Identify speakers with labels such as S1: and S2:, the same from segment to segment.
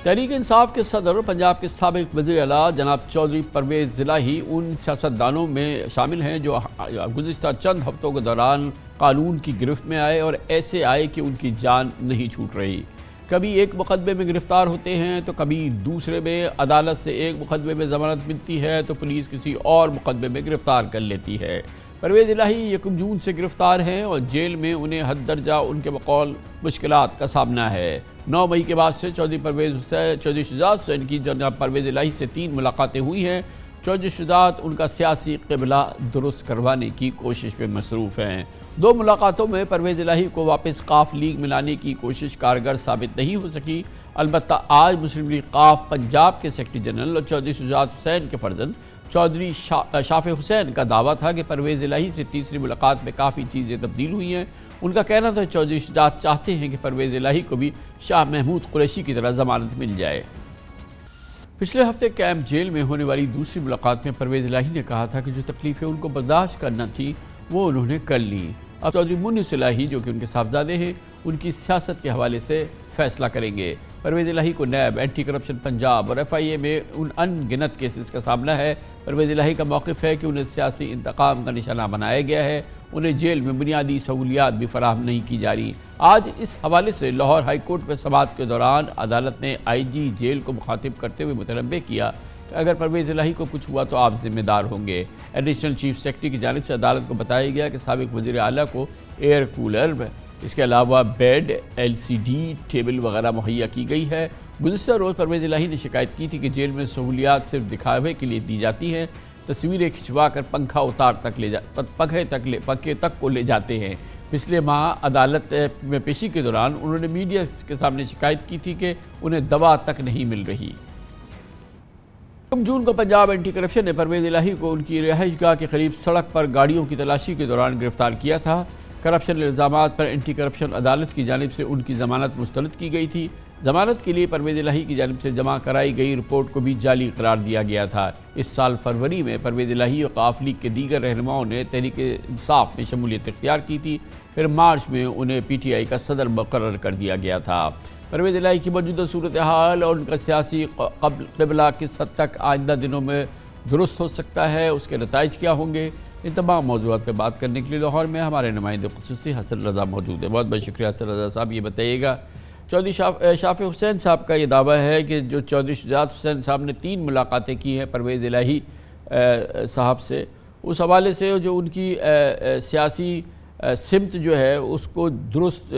S1: تحریک انصاف کے صدر پنجاب کے سابق وزیر اعلیٰ جناب چودھری پرویز الہی ان سیاستدانوں میں شامل ہیں جو گزشتہ چند ہفتوں کے دوران قانون کی گرفت میں آئے اور ایسے آئے کہ ان کی جان نہیں چھوٹ رہی۔ کبھی ایک مقدمے میں گرفتار ہوتے ہیں تو کبھی دوسرے میں، عدالت سے ایک مقدمے میں ضمانت ملتی ہے تو پولیس کسی اور مقدمے میں گرفتار کر لیتی ہے۔ پرویز الہی 1 جون سے گرفتار ہیں اور جیل میں انہیں حد درجہ ان کے بقول مشکلات کا سامنا ہے۔ 9 مئی کے بعد سے چودھری شجاعت حسین کی جناب پرویز الہی سے 3 ملاقاتیں ہوئی ہیں۔ چودھری شجاعت ان کا سیاسی قبلہ درست کروانے کی کوشش میں مصروف ہیں۔ 2 ملاقاتوں میں پرویز الہی کو واپس قاف لیگ میں لانے کی کوشش کارگر ثابت نہیں ہو سکی۔ البتہ آج مسلم لیگ قاف پنجاب کے سیکرٹری جنرل اور چودھری شجاعت حسین کے فرزند چودھری شافع حسین کا دعویٰ تھا کہ پرویز الہی سے تیسری ملاقات میں کافی چیزیں تبدیل ہوئی ہیں۔ ان کا کہنا تھا چودھری شجاعت چاہتے ہیں کہ پرویز الہی کو بھی شاہ محمود قریشی کی طرح ضمانت مل جائے۔ پچھلے ہفتے کیمپ جیل میں ہونے والی دوسری ملاقات میں پرویز الہی نے کہا تھا کہ جو تکلیفیں ان کو برداشت کرنا تھی وہ انہوں نے کر لی۔ اب چودھری مونس الہی جو کہ ان کے صاحبزادے ہیں، ان کی سیاست کے حوالے سے فیصلہ کریں گے۔ پرویز الہی کو نیب، اینٹی کرپشن پنجاب اور FIA میں ان گنت کیسز کا سامنا ہے۔ پرویز الہی کا موقف ہے کہ انہیں سیاسی انتقام کا نشانہ بنایا گیا ہے، انہیں جیل میں بنیادی سہولیات بھی فراہم نہیں کی جا رہی۔ آج اس حوالے سے لاہور ہائی کورٹ میں سماعت کے دوران عدالت نے IG جیل کو مخاطب کرتے ہوئے متنبہ کیا کہ اگر پرویز الہی کو کچھ ہوا تو آپ ذمہ دار ہوں گے۔ ایڈیشنل چیف سیکرٹری کی جانب سے عدالت کو بتایا گیا کہ سابق وزیر اعلیٰ کو ایئر کولر، اس کے علاوہ بیڈ، LCD ٹیبل وغیرہ مہیا کی گئی ہے۔ گزشتہ روز پرویز الہی نے شکایت کی تھی کہ جیل میں سہولیات صرف دکھاوے کے لیے دی جاتی ہیں، تصویریں کھنچوا کر پنکھے تک کو لے جاتے ہیں۔ پچھلے ماہ عدالت میں پیشی کے دوران انہوں نے میڈیا کے سامنے شکایت کی تھی کہ انہیں دوا تک نہیں مل رہی۔ 1 جون کو پنجاب اینٹی کرپشن نے پرویز الہی کو ان کی رہائش گاہ کے قریب سڑک پر گاڑیوں کی تلاشی کے دوران گرفتار کیا تھا۔ کرپشن الزامات پر اینٹی کرپشن عدالت کی جانب سے ان کی ضمانت مسترد کی گئی تھی۔ ضمانت کے لیے پرویز الہی کی جانب سے جمع کرائی گئی رپورٹ کو بھی جعلی قرار دیا گیا تھا۔ اس سال فروری میں پرویز الہی اور قاف لیگ کے دیگر رہنماؤں نے تحریک انصاف میں شمولیت اختیار کی تھی، پھر مارچ میں انہیں PTI کا صدر مقرر کر دیا گیا تھا۔ پرویز الہی کی موجودہ صورتحال اور ان کا سیاسی قبلہ کس حد تک آئندہ دنوں میں درست ہو سکتا ہے، اس کے نتائج کیا ہوں گے، ان تمام موضوعات پہ بات کرنے کے لیے لاہور میں ہمارے نمائندے خصوصی حسن رضا موجود ہے۔ بہت بہت شکریہ حسن رضا صاحب۔ یہ بتائیے گا، چودھری شافع حسین صاحب کا یہ دعویٰ ہے کہ جو چودھری شجاعت حسین صاحب نے 3 ملاقاتیں کی ہیں پرویز الہی صاحب سے، اس حوالے سے جو ان کی سیاسی سمت جو ہے اس کو درست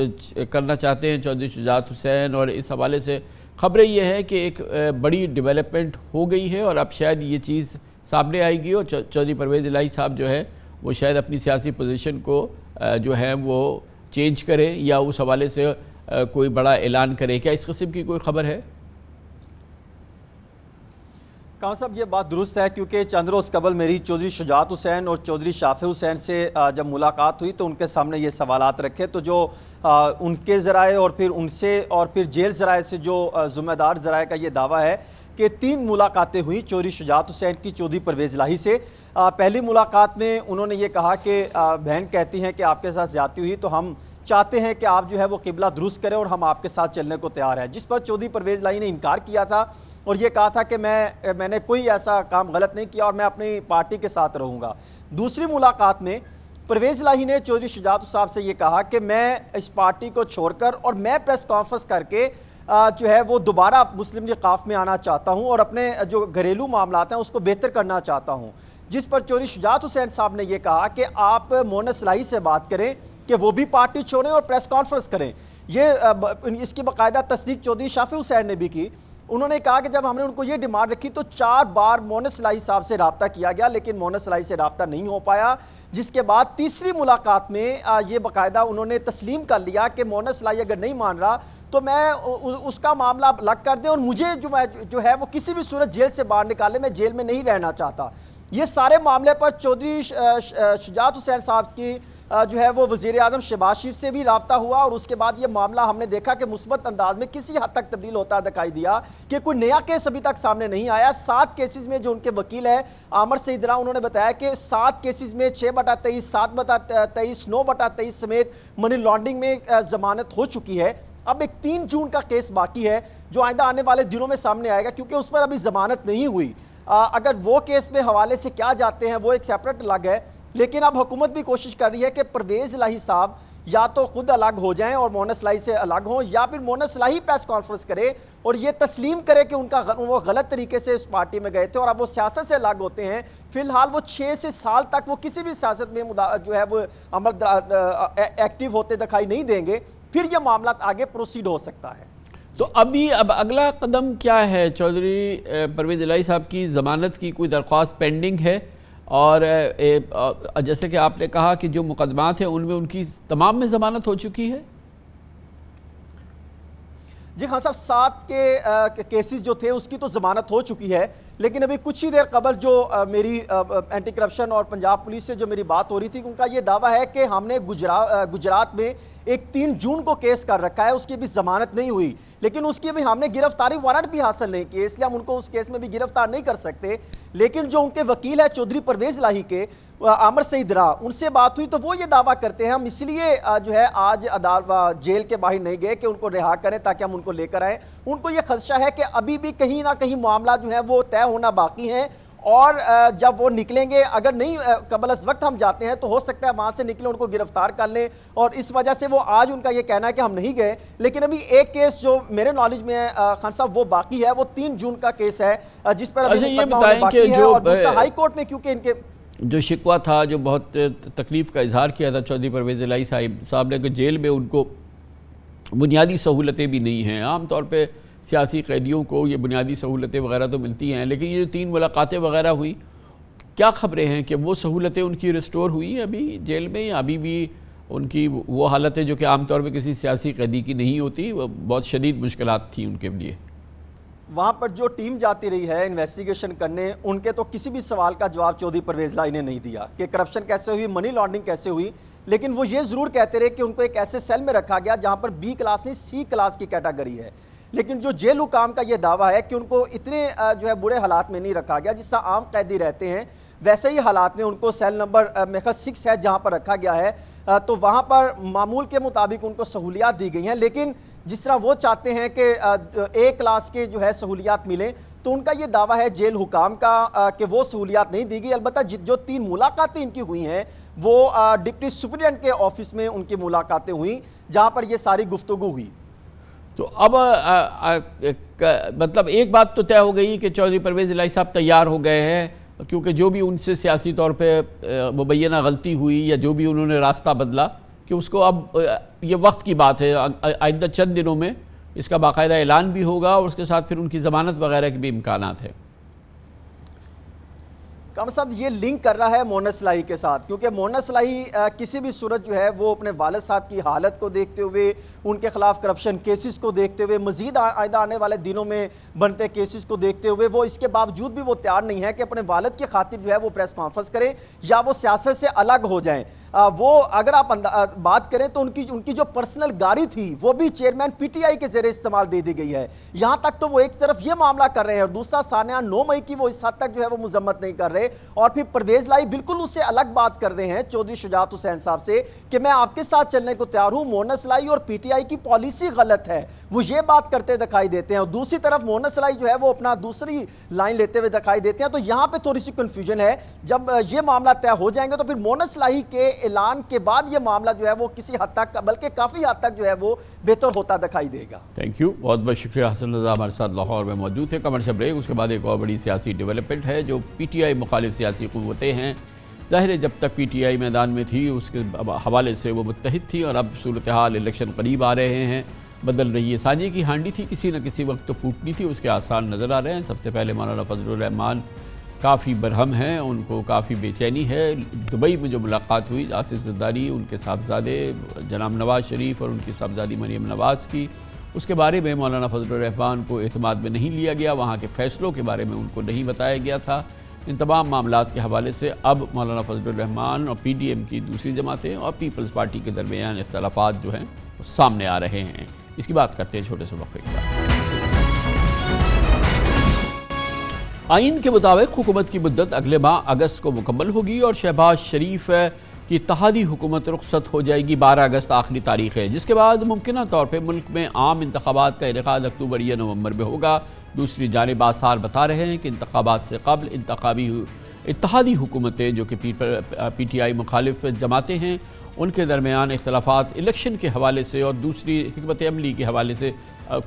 S1: کرنا چاہتے ہیں چودھری شجاعت حسین، اور اس حوالے سے خبریں یہ ہے کہ ایک بڑی ڈیولپمنٹ ہو گئی ہے اور اب شاید یہ چیز سامنے آئے گی اور چودھری پرویز الہی صاحب جو ہے وہ شاید اپنی سیاسی پوزیشن کو جو ہے وہ چینج کرے یا اس حوالے سے کوئی بڑا اعلان کرے۔ کیا اس قسم کی کوئی خبر ہے؟
S2: کہاں صاحب یہ بات درست ہے، کیونکہ چند روز قبل میری چودھری شجاعت حسین اور چودھری شافع حسین سے جب ملاقات ہوئی تو ان کے سامنے یہ سوالات رکھے، تو جو ان کے ذرائع اور پھر ان سے اور پھر جیل ذرائع سے جو ذمہ دار ذرائع کا یہ دعویٰ ہے کہ 3 ملاقاتیں ہوئیں چودھری شجاعت حسین کی چودھری پرویز الہی سے۔ پہلی ملاقات میں انہوں نے یہ کہا کہ بہن کہتی ہیں کہ آپ کے ساتھ زیادتی ہوئی تو ہم چاہتے ہیں کہ آپ جو ہے وہ قبلہ درست کریں اور ہم آپ کے ساتھ چلنے کو تیار ہیں، جس پر چودھری پرویز الہی نے انکار کیا تھا اور یہ کہا تھا کہ میں نے کوئی ایسا کام غلط نہیں کیا اور میں اپنی پارٹی کے ساتھ رہوں گا۔ دوسری ملاقات میں پرویز الہی نے چودھری شجاعت صاحب سے یہ کہا کہ میں اس پارٹی کو چھوڑ کر اور میں پریس کانفرنس کر کے جو ہے وہ دوبارہ مسلم لیگ قاف میں آنا چاہتا ہوں اور اپنے جو گھریلو معاملات ہیں اس کو بہتر کرنا چاہتا ہوں، جس پر چودھری شجاعت حسین صاحب نے یہ کہا کہ آپ مونس الہی سے بات کریں کہ وہ بھی پارٹی چھوڑیں اور پریس کانفرنس کریں۔ اس کی باقاعدہ تصدیق چودھری شافع حسین نے بھی کی۔ انہوں نے کہا کہ جب ہم نے ان کو یہ ڈیمانڈ رکھی تو 4 بار مونس الہی صاحب سے رابطہ کیا گیا لیکن مونس الہی سے رابطہ نہیں ہو پایا، جس کے بعد تیسری ملاقات میں یہ باقاعدہ انہوں نے تسلیم کر لیا کہ مونس الہی اگر نہیں مان رہا تو میں اس کا معاملہ الگ کر دیں اور مجھے جو ہے وہ کسی بھی صورت جیل سے باہر نکالے، میں جیل میں نہیں رہنا چاہتا۔ یہ سارے معاملے پر چودھری شجاعت حسین صاحب کی جو ہے وہ وزیر اعظم شہباز شریف سے بھی رابطہ ہوا اور اس کے بعد یہ معاملہ ہم نے دیکھا کہ مثبت انداز میں کسی حد تک تبدیل ہوتا دکھائی دیا کہ کوئی نیا کیس ابھی تک سامنے نہیں آیا۔ 7 کیسز میں جو ان کے وکیل ہیں عامر سعید راہ، انہوں نے بتایا کہ 7 کیسز میں 6/23, 7/23, 9/23 سمیت منی لانڈرنگ میں ضمانت ہو چکی ہے۔ اب ایک 3 جون کا کیس باقی ہے جو آئندہ آنے والے دنوں میں سامنے آئے گا، کیونکہ اس پر ابھی ضمانت نہیں ہوئی۔ اگر وہ کیس میں حوالے سے کیا جاتے ہیں وہ ایک سیپریٹ الگ ہے، لیکن اب حکومت بھی کوشش کر رہی ہے کہ پرویز الہی صاحب یا تو خود الگ ہو جائیں اور مونس الہی سے الگ ہوں، یا پھر مونس الہی پریس کانفرنس کرے اور یہ تسلیم کرے کہ وہ غلط طریقے سے اس پارٹی میں گئے تھے اور اب وہ سیاست سے الگ ہوتے ہیں۔ فی الحال وہ 6 سے سال تک وہ کسی بھی سیاست میں جو ہے وہ ایکٹیو ہوتے دکھائی نہیں دیں گے، پھر یہ معاملات آگے پروسیڈ ہو سکتا ہے۔
S1: تو اب اگلا قدم کیا ہے؟ چودھری پرویز الہی صاحب کی ضمانت کی کوئی درخواست پینڈنگ ہے، اور جیسے کہ آپ نے کہا کہ جو مقدمات ہیں ان میں ان کی تمام میں ضمانت ہو چکی ہے؟
S2: جی خان صاحب 7 کے کیسز جو تھے اس کی تو ضمانت ہو چکی ہے، لیکن ابھی کچھ ہی دیر قبل جو میری اینٹی کرپشن اور پنجاب پولیس سے جو میری بات ہو رہی تھی، ان کا یہ دعویٰ ہے کہ ہم نے گجرات میں ایک 3 جون کو کیس کر رکھا ہے، اس کی بھی ضمانت نہیں ہوئی، لیکن اس کی بھی ہم نے گرفتاری وارنٹ بھی حاصل نہیں کی، اس لیے ہم ان کو اس کیس میں بھی گرفتار نہیں کر سکتے۔ لیکن جو ان کے وکیل ہے چودھری پرویز الہی کے عامر سعید راہ، ان سے بات ہوئی تو وہ یہ دعویٰ کرتے ہیں ہم اس لیے جو ہے آج جیل کے باہر نہیں گئے کہ ان کو رہا کریں تاکہ ہم ان کو لے کر آئیں۔ ان کو یہ خدشہ ہے کہ ابھی بھی کہیں نہ کہیں معاملہ جو ہے وہ طے ہونا باقی ہیں، اور جب وہ نکلیں گے، اگر نہیں قبل از وقت ہم جاتے ہیں تو ہو سکتا ہے وہاں سے نکلیں ان کو گرفتار کر لیں، اور اس وجہ سے وہ آج ان کا یہ کہنا ہے کہ ہم نہیں گئے۔ لیکن ابھی ایک کیس جو میرے نالج میں ہے خان صاحب وہ باقی ہے، وہ 3 جون کا کیس ہے جس پر ابھی مقدمہ ہونا باقی ہے، اور دوسرا ہائی کورٹ میں کیونکہ ان کے
S1: جو شکوہ تھا، جو بہت تکلیف کا اظہار کیا تھا چودھری پرویز الہی صاحب نے کہ جیل میں ان کو بنیادی سہولتیں بھی نہیں ہیں۔ عام طور پہ سیاسی قیدیوں کو یہ بنیادی سہولتیں وغیرہ تو ملتی ہیں، لیکن یہ جو 3 ملاقاتیں وغیرہ ہوئی، کیا خبریں ہیں کہ وہ سہولتیں ان کی ریسٹور ہوئی ہیں ابھی جیل میں، یا ابھی بھی ان کی وہ حالت ہے جو کہ عام طور پہ کسی سیاسی قیدی کی نہیں ہوتی؟ وہ بہت شدید مشکلات تھیں ان کے لیے۔
S2: وہاں پر جو ٹیم جاتی رہی ہے انویسٹیگیشن کرنے، ان کے تو کسی بھی سوال کا جواب چودھری پرویز الہی نے نہیں دیا کہ کرپشن کیسے ہوئی، منی لانڈرنگ کیسے ہوئی، لیکن وہ یہ ضرور کہتے رہے کہ ان کو ایک ایسے سیل میں رکھا گیا جہاں پر B کلاس نہیں C کلاس کی کیٹیگری ہے۔ لیکن جو جیل حکام کا یہ دعویٰ ہے کہ ان کو اتنے جو ہے برے حالات میں نہیں رکھا گیا، جس طرح عام قیدی رہتے ہیں ویسے ہی حالات میں ان کو سیل نمبر 6 ہے جہاں پر رکھا گیا ہے، تو وہاں پر معمول کے مطابق ان کو سہولیات دی گئی ہیں، لیکن جس طرح وہ چاہتے ہیں کہ A کلاس کے جو ہے سہولیات ملیں، تو ان کا یہ دعویٰ ہے جیل حکام کا کہ وہ سہولیات نہیں دی گئی۔ البتہ جو 3 ملاقاتیں ان کی ہوئی ہیں وہ ڈپٹی سپرنٹینڈنٹ کے آفس میں ان کی ملاقاتیں ہوئیں جہاں پر یہ ساری گفتگو ہوئی۔
S1: تو اب مطلب ایک بات تو طے ہو گئی کہ چودھری پرویز الہی صاحب تیار ہو گئے ہیں، کیونکہ جو بھی ان سے سیاسی طور پہ مبینہ غلطی ہوئی یا جو بھی انہوں نے راستہ بدلا، کہ اس کو اب یہ وقت کی بات ہے، آئندہ چند دنوں میں اس کا باقاعدہ اعلان بھی ہوگا، اور اس کے ساتھ پھر ان کی ضمانت وغیرہ کے بھی امکانات ہیں۔
S2: کام صاحب یہ لنک کر رہا ہے مونس الہی کے ساتھ، کیونکہ مونس الہی کسی بھی صورت جو ہے وہ اپنے والد صاحب کی حالت کو دیکھتے ہوئے، ان کے خلاف کرپشن کیسز کو دیکھتے ہوئے، مزید آئندہ آنے والے دنوں میں بنتے کیسز کو دیکھتے ہوئے، وہ اس کے باوجود بھی وہ تیار نہیں ہے کہ اپنے والد کی خاطر جو ہے وہ پریس کانفرنس کریں یا وہ سیاست سے الگ ہو جائیں۔ وہ اگر آپ بات کریں تو ان کی جو پرسنل گاڑی تھی وہ بھی چیئرمین پی ٹی آئی کے زیر استعمال دے دی گئی ہے۔ یہاں تک تو وہ ایک طرف یہ معاملہ کر رہے ہیں، اور دوسرا سانحہ 9 مئی کی وہ اس حد تک جو ہے وہ مذمت نہیں کر رہے، اور پھر پرویز الہی بالکل اس سے الگ بات کر رہے ہیں چودھری شجاعت حسین صاحب سے کہ میں آپ کے ساتھ چلنے کو تیار ہوں، مونس الہی اور پی ٹی آئی کی پالیسی غلط ہے، وہ یہ بات کرتے دکھائی دیتے ہیں، اور دوسری طرف مونس الہی جو ہے وہ اپنا دوسری لائن لیتے ہوئے دکھائی دیتے ہیں۔ تو یہاں پہ تھوڑی سی کنفیوژن ہے، جب یہ معاملہ طے ہو جائیں گے تو پھر مونس الہی کے اعلان کے بعد یہ معاملہ جو ہے وہ کسی حد تک بلکہ کافی حد تک جو ہے وہ بہتر ہوتا دکھائی دے گا۔
S1: تھینک یو، بہت بہت شکریہ۔ حسن رضا ہمارے ساتھ لاہور میں موجود تھے۔ کمرشل بریک، اس کے بعد ایک اور بڑی سیاسی ڈیولپمنٹ ہے جو پی ٹی آئی مخالف سیاسی قوتیں ہیں، ظاہر ہے جب تک پی ٹی آئی میدان میں تھی اس کے حوالے سے وہ متحد تھی، اور اب صورتحال الیکشن قریب آ رہے ہیں، بدل رہی ہے۔ سانجے کی ہانڈی تھی، کسی نہ کسی وقت تو پھوٹنی تھی، اس کے آثار نظر آ رہے ہیں۔ سب سے پہلے مولانا فضل الرحمان کافی برہم ہیں، ان کو کافی بے چینی ہے۔ دبئی میں جو ملاقات ہوئی آصف زرداری، ان کے صاحبزادے جناب نواز شریف اور ان کی صاحبزادی مریم نواز کی، اس کے بارے میں مولانا فضل الرحمان کو اعتماد میں نہیں لیا گیا، وہاں کے فیصلوں کے بارے میں ان کو نہیں بتایا گیا تھا۔ ان تمام معاملات کے حوالے سے اب مولانا فضل الرحمان اور پی ڈی ایم کی دوسری جماعتیں اور پیپلز پارٹی کے درمیان اختلافات جو ہیں وہ سامنے آ رہے ہیں۔ اس کی بات کرتے ہیں چھوٹے سے وقفے کے بعد۔ آئین کے مطابق حکومت کی مدت اگلے ماہ اگست کو مکمل ہوگی، اور شہباز شریف کہ اتحادی حکومت رخصت ہو جائے گی۔ 12 اگست آخری تاریخ ہے، جس کے بعد ممکنہ طور پہ ملک میں عام انتخابات کا انعقاد اکتوبر یا نومبر میں ہوگا۔ دوسری جانب آثار بتا رہے ہیں کہ انتخابات سے قبل اتحادی حکومتیں جو کہ پی ٹی آئی مخالف جماعتیں ہیں ان کے درمیان اختلافات الیکشن کے حوالے سے اور دوسری حکمت عملی کے حوالے سے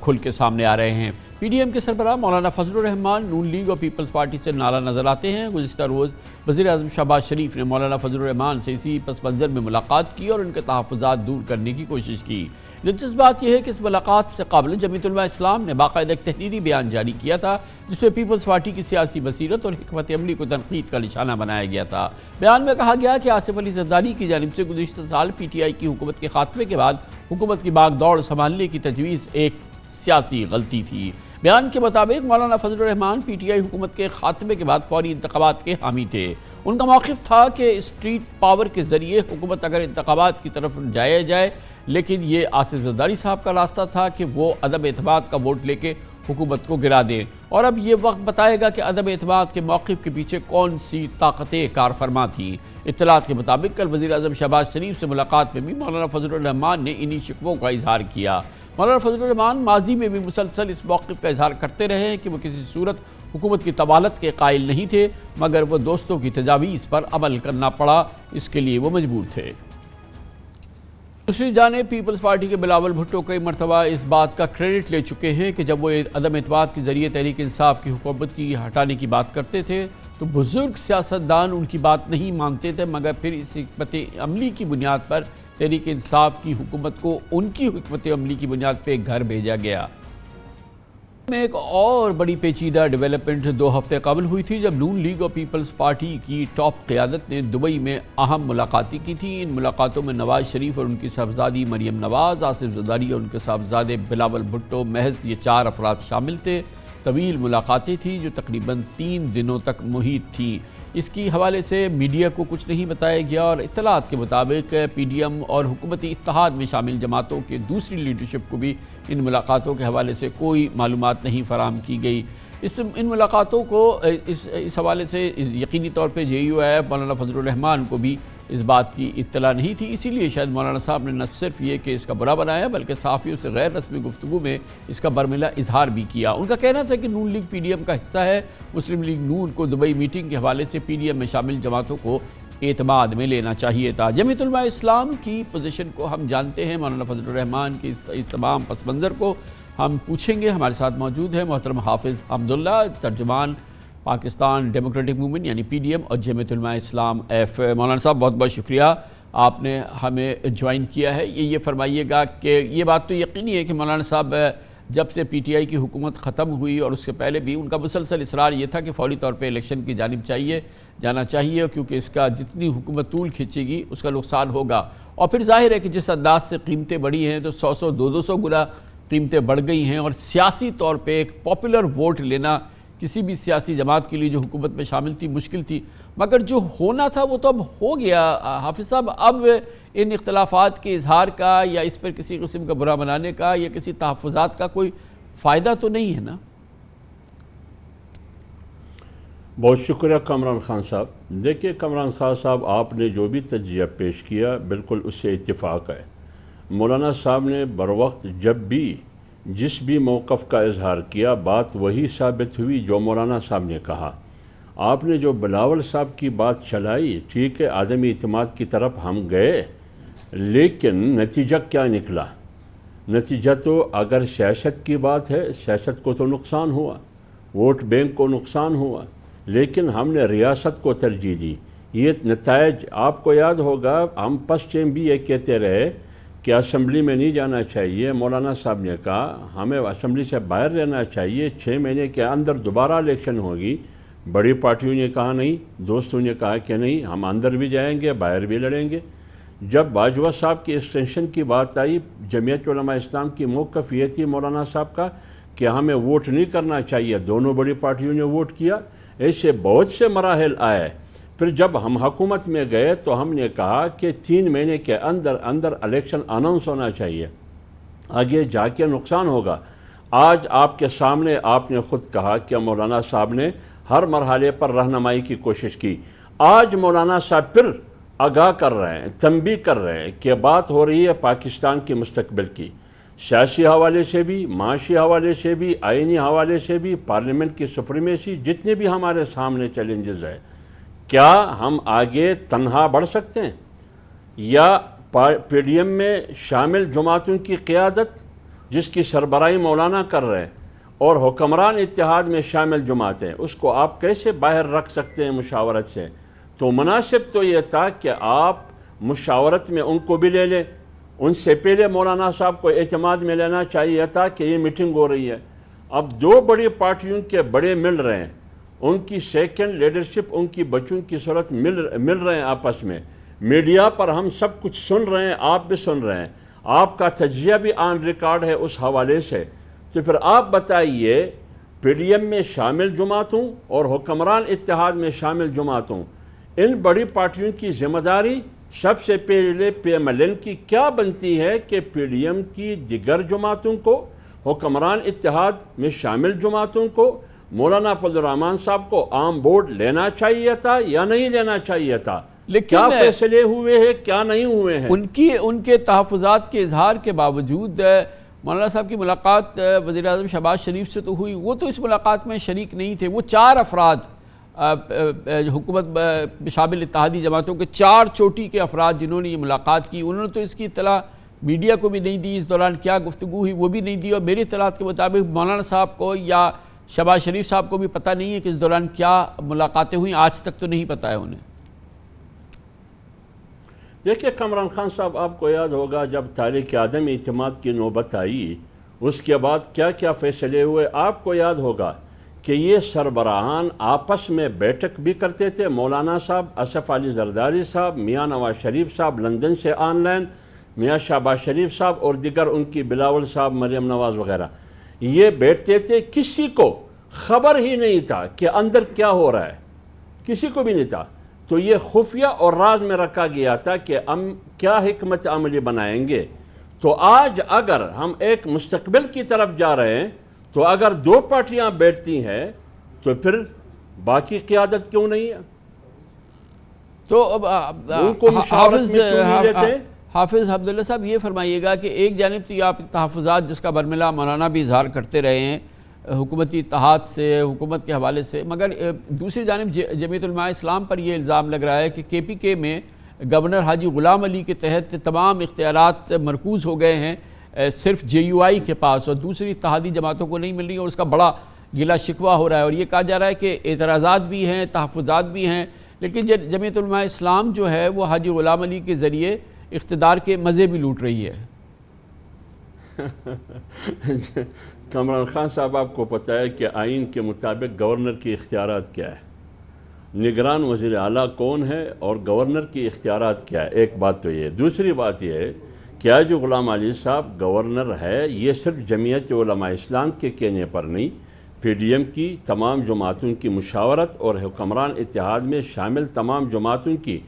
S1: کھل کے سامنے آ رہے ہیں۔ پی ڈی ایم کے سربراہ مولانا فضل الرحمان نون لیگ اور پیپلز پارٹی سے ناراض نظر آتے ہیں۔ گزشتہ روز وزیر اعظم شہباز شریف نے مولانا فضل الرحمان سے اسی پس منظر میں ملاقات کی اور ان کے تحفظات دور کرنے کی کوشش کی۔ دلچسپ بات یہ ہے کہ اس ملاقات سے قبل جمعیت علماء اسلام نے باقاعدہ ایک تحریری بیان جاری کیا تھا جس میں پیپلز پارٹی کی سیاسی بصیرت اور حکمت عملی کو تنقید کا نشانہ بنایا گیا تھا۔ بیان میں کہا گیا کہ آصف علی زرداری کی جانب سے گزشتہ سال پی ٹی آئی کی حکومت کے خاتمے کے بعد حکومت کی باغ دوڑ سنبھالنے کی تجویز ایک سیاسی غلطی تھی۔ بیان کے مطابق مولانا فضل الرحمان پی ٹی آئی حکومت کے خاتمے کے بعد فوری انتخابات کے حامی تھے۔ ان کا موقف تھا کہ اسٹریٹ پاور کے ذریعے حکومت اگر انتخابات کی طرف جائے لیکن یہ آصف زرداری صاحب کا راستہ تھا کہ وہ عدم اعتماد کا ووٹ لے کے حکومت کو گرا دیں، اور اب یہ وقت بتائے گا کہ عدم اعتماد کے موقف کے پیچھے کون سی طاقتیں کار فرما تھیں۔ اطلاعات کے مطابق کل وزیر اعظم شہباز شریف سے ملاقات میں بھی مولانا فضل الرحمان نے انہی شکووں کا اظہار کیا۔ مولانا فضل الرحمان ماضی میں بھی مسلسل اس موقف کا اظہار کرتے رہے ہیں کہ وہ کسی صورت حکومت کی طوالت کے قائل نہیں تھے، مگر وہ دوستوں کی تجاویز پر عمل کرنا پڑا، اس کے لیے وہ مجبور تھے۔ دوسری جانب پیپلز پارٹی کے بلاول بھٹو کئی مرتبہ اس بات کا کریڈٹ لے چکے ہیں کہ جب وہ عدم اعتماد کے ذریعے تحریک انصاف کی حکومت کی ہٹانے کی بات کرتے تھے تو بزرگ سیاستدان ان کی بات نہیں مانتے تھے، مگر پھر اس حکمت عملی کی بنیاد پر تحریک انصاف کی حکومت کو ان کی حکمت عملی کی بنیاد پہ گھر بھیجا گیا۔ میں ایک اور بڑی پیچیدہ ڈیولپمنٹ 2 ہفتے قبل ہوئی تھی جب نون لیگ اور پیپلز پارٹی کی ٹاپ قیادت نے دبئی میں اہم ملاقاتیں کی تھیں۔ ان ملاقاتوں میں نواز شریف اور ان کی صاحبزادی مریم نواز، آصف زرداری اور ان کے صاحبزادے بلاول بھٹو محض یہ 4 افراد شامل تھے۔ طویل ملاقاتیں تھیں جو تقریباً 3 دنوں تک محیط تھیں۔ اس کی حوالے سے میڈیا کو کچھ نہیں بتایا گیا اور اطلاعات کے مطابق پی ڈی ایم اور حکومتی اتحاد میں شامل جماعتوں کے دوسری لیڈرشپ کو بھی ان ملاقاتوں کے حوالے سے کوئی معلومات نہیں فراہم کی گئی۔ ان ملاقاتوں کو اس حوالے سے یقینی طور پہ جے یو آئی مولانا فضل الرحمان کو بھی اس بات کی اطلاع نہیں تھی، اسی لیے شاید مولانا صاحب نے نہ صرف یہ کہ اس کا برا بنایا بلکہ صحافیوں سے غیر رسمی گفتگو میں اس کا برملا اظہار بھی کیا۔ ان کا کہنا تھا کہ نون لیگ پی ڈی ایم کا حصہ ہے، مسلم لیگ نون کو دبئی میٹنگ کے حوالے سے پی ڈی ایم میں شامل جماعتوں کو اعتماد میں لینا چاہیے تھا۔ جمعیت علماء اسلام کی پوزیشن کو ہم جانتے ہیں، مولانا فضل الرحمان کے اس تمام پس منظر کو ہم پوچھیں گے۔ ہمارے ساتھ موجود ہے محترم حافظ حمداللہ، ترجمان پاکستان ڈیموکریٹک موومنٹ یعنی پی ڈی ایم اور جمعیت علماء اسلام ایف۔ مولانا صاحب بہت بہت شکریہ آپ نے ہمیں جوائن کیا ہے۔ یہ فرمائیے گا کہ یہ بات تو یقینی ہے کہ مولانا صاحب جب سے پی ٹی آئی کی حکومت ختم ہوئی اور اس سے پہلے بھی ان کا مسلسل اصرار یہ تھا کہ فوری طور پہ الیکشن کی جانب جانا چاہیے، کیونکہ اس کا جتنی حکومت طول کھینچے گی اس کا نقصان ہوگا، اور پھر ظاہر ہے کہ جس انداز سے قیمتیں بڑھی ہیں تو 100 200 گنا قیمتیں بڑھ گئی ہیں، اور سیاسی طور پہ ایک پاپولر ووٹ لینا کسی بھی سیاسی جماعت کے لیے جو حکومت میں شامل تھی مشکل تھی، مگر جو ہونا تھا وہ تو اب ہو گیا۔ حافظ صاحب، اب ان اختلافات کے اظہار کا یا اس پر کسی قسم کا برا بنانے کا یا کسی تحفظات کا کوئی فائدہ تو نہیں ہے نا؟
S3: بہت شکریہ کامران خان صاحب۔ دیکھیے کامران خان صاحب، آپ نے جو بھی تجزیہ پیش کیا بالکل اس سے اتفاق ہے۔ مولانا صاحب نے بروقت جب بھی جس بھی موقف کا اظہار کیا بات وہی ثابت ہوئی جو مولانا صاحب نے کہا۔ آپ نے جو بلاول صاحب کی بات چلائی، ٹھیک ہے، عدم اعتماد کی طرف ہم گئے، لیکن نتیجہ کیا نکلا؟ نتیجہ تو اگر سیاست کی بات ہے، سیاست کو تو نقصان ہوا، ووٹ بینک کو نقصان ہوا، لیکن ہم نے ریاست کو ترجیح دی۔ یہ نتائج آپ کو یاد ہوگا، ہم پس ٹائم بھی یہ کہتے رہے کہ اسمبلی میں نہیں جانا چاہیے۔ مولانا صاحب نے کہا ہمیں اسمبلی سے باہر رہنا چاہیے، 6 مہینے کے اندر دوبارہ الیکشن ہوگی۔ بڑی پارٹیوں نے کہا نہیں، دوستوں نے کہا کہ نہیں، ہم اندر بھی جائیں گے، باہر بھی لڑیں گے۔ جب باجوہ صاحب کی ایکسٹینشن کی بات آئی، جمعیت علماء اسلام کی موقف یہ تھی مولانا صاحب کا کہ ہمیں ووٹ نہیں کرنا چاہیے، دونوں بڑی پارٹیوں نے ووٹ کیا۔ ایسے بہت سے مراحل آئے۔ پھر جب ہم حکومت میں گئے تو ہم نے کہا کہ 3 مہینے کے اندر الیکشن اناؤنس ہونا چاہیے، آگے جا کے نقصان ہوگا۔ آج آپ کے سامنے آپ نے خود کہا کہ مولانا صاحب نے ہر مرحلے پر رہنمائی کی کوشش کی۔ آج مولانا صاحب پھر آگاہ کر رہے ہیں، تنبیہ کر رہے ہیں کہ بات ہو رہی ہے پاکستان کے مستقبل کی، سیاسی حوالے سے بھی، معاشی حوالے سے بھی، آئینی حوالے سے بھی، پارلیمنٹ کی سپریمیسی، جتنے بھی ہمارے سامنے چیلنجز ہیں، کیا ہم آگے تنہا بڑھ سکتے ہیں یا پی ڈی ایم میں شامل جماعتوں کی قیادت جس کی سربراہی مولانا کر رہے ہیں اور حکمران اتحاد میں شامل جماعتیں، اس کو آپ کیسے باہر رکھ سکتے ہیں مشاورت سے؟ تو مناسب تو یہ تھا کہ آپ مشاورت میں ان کو بھی لے لیں، ان سے پہلے مولانا صاحب کو اعتماد میں لینا چاہیے تھا کہ یہ میٹنگ ہو رہی ہے۔ اب دو بڑی پارٹیوں کے بڑے مل رہے ہیں، ان کی سیکنڈ لیڈرشپ، ان کی بچوں کی صورت مل رہے ہیں آپس میں، میڈیا پر ہم سب کچھ سن رہے ہیں، آپ بھی سن رہے ہیں، آپ کا تجزیہ بھی آن ریکارڈ ہے اس حوالے سے۔ تو پھر آپ بتائیے پی ڈی ایم میں شامل جماعتوں اور حکمران اتحاد میں شامل جماعتوں، ان بڑی پارٹیوں کی ذمہ داری سب سے پہلے پی ایم ایل این کی کیا بنتی ہے کہ پی ڈی ایم کی دیگر جماعتوں کو، حکمران اتحاد میں شامل جماعتوں کو، مولانا فضل الرحمان صاحب کو عام بورڈ لینا چاہیے تھا یا نہیں لینا چاہیے تھا؟
S1: لیکن
S3: کیا فیصلے ہوئے ہیں، کیا نہیں ہوئے ہیں؟
S1: ان کے تحفظات کے اظہار کے باوجود مولانا صاحب کی ملاقات وزیر اعظم شہباز شریف سے تو ہوئی، وہ تو اس ملاقات میں شریک نہیں تھے۔ وہ 4 افراد حکومت شامل اتحادی جماعتوں کے 4 چوٹی کے افراد جنہوں نے یہ ملاقات کی، انہوں نے تو اس کی اطلاع میڈیا کو بھی نہیں دی، اس دوران کیا گفتگو ہوئی وہ بھی نہیں دی، اور میری اطلاعات کے مطابق مولانا صاحب کو یا شہباز شریف صاحب کو بھی پتہ نہیں ہے کہ اس دوران کیا ملاقاتیں ہوئیں، آج تک تو نہیں پتہ ہے انہیں۔
S3: دیکھیے کامران خان صاحب، آپ کو یاد ہوگا جب تحریک عدم اعتماد کی نوبت آئی، اس کے بعد کیا کیا فیصلے ہوئے، آپ کو یاد ہوگا کہ یہ سربراہان آپس میں بیٹھک بھی کرتے تھے، مولانا صاحب، اسف علی زرداری صاحب، میاں نواز شریف صاحب لندن سے آن لائن، میاں شہباز شریف صاحب اور دیگر ان کی بلاول صاحب، مریم نواز وغیرہ، یہ بیٹھتے تھے، کسی کو خبر ہی نہیں تھا کہ اندر کیا ہو رہا ہے، کسی کو بھی نہیں تھا۔ تو یہ خفیہ اور راز میں رکھا گیا تھا کہ ہم کیا حکمت عملی بنائیں گے۔ تو آج اگر ہم ایک مستقبل کی طرف جا رہے ہیں تو اگر 2 پارٹیاں بیٹھتی ہیں تو پھر باقی قیادت کیوں نہیں ہے؟
S1: تو
S3: ان کو مشاورت میں کیوں نہیں لیتے؟
S1: حافظ عبداللہ صاحب یہ فرمائیے گا کہ ایک جانب تو یہ آپ تحفظات جس کا برملا مولانا بھی اظہار کرتے رہے ہیں حکومتی اتحاد سے، حکومت کے حوالے سے، مگر دوسری جانب جمعیت علماء اسلام پر یہ الزام لگ رہا ہے کہ کے پی کے میں گورنر حاجی غلام علی کے تحت تمام اختیارات مرکوز ہو گئے ہیں صرف جے یو آئی کے پاس، اور دوسری اتحادی جماعتوں کو نہیں مل رہی، اور اس کا بڑا گلہ شکوہ ہو رہا ہے، اور یہ کہا جا رہا ہے کہ اعتراضات بھی ہیں، تحفظات بھی ہیں، لیکن جمعیت علماء اسلام جو ہے وہ حاجی غلام علی کے ذریعے اقتدار کے مزے بھی لوٹ رہی ہے۔
S3: کامران خان صاحب، آپ کو پتہ ہے کہ آئین کے مطابق گورنر کی اختیارات کیا ہے، نگران وزیر اعلیٰ کون ہے اور گورنر کی اختیارات کیا ہے، ایک بات تو یہ۔ دوسری بات یہ ہے کہ حاجی غلام علی صاحب گورنر ہے، یہ صرف جمعیت علماء اسلام کے کہنے پر نہیں، پی ڈی ایم کی تمام جماعتوں کی مشاورت اور حکمران اتحاد میں شامل تمام جماعتوں کی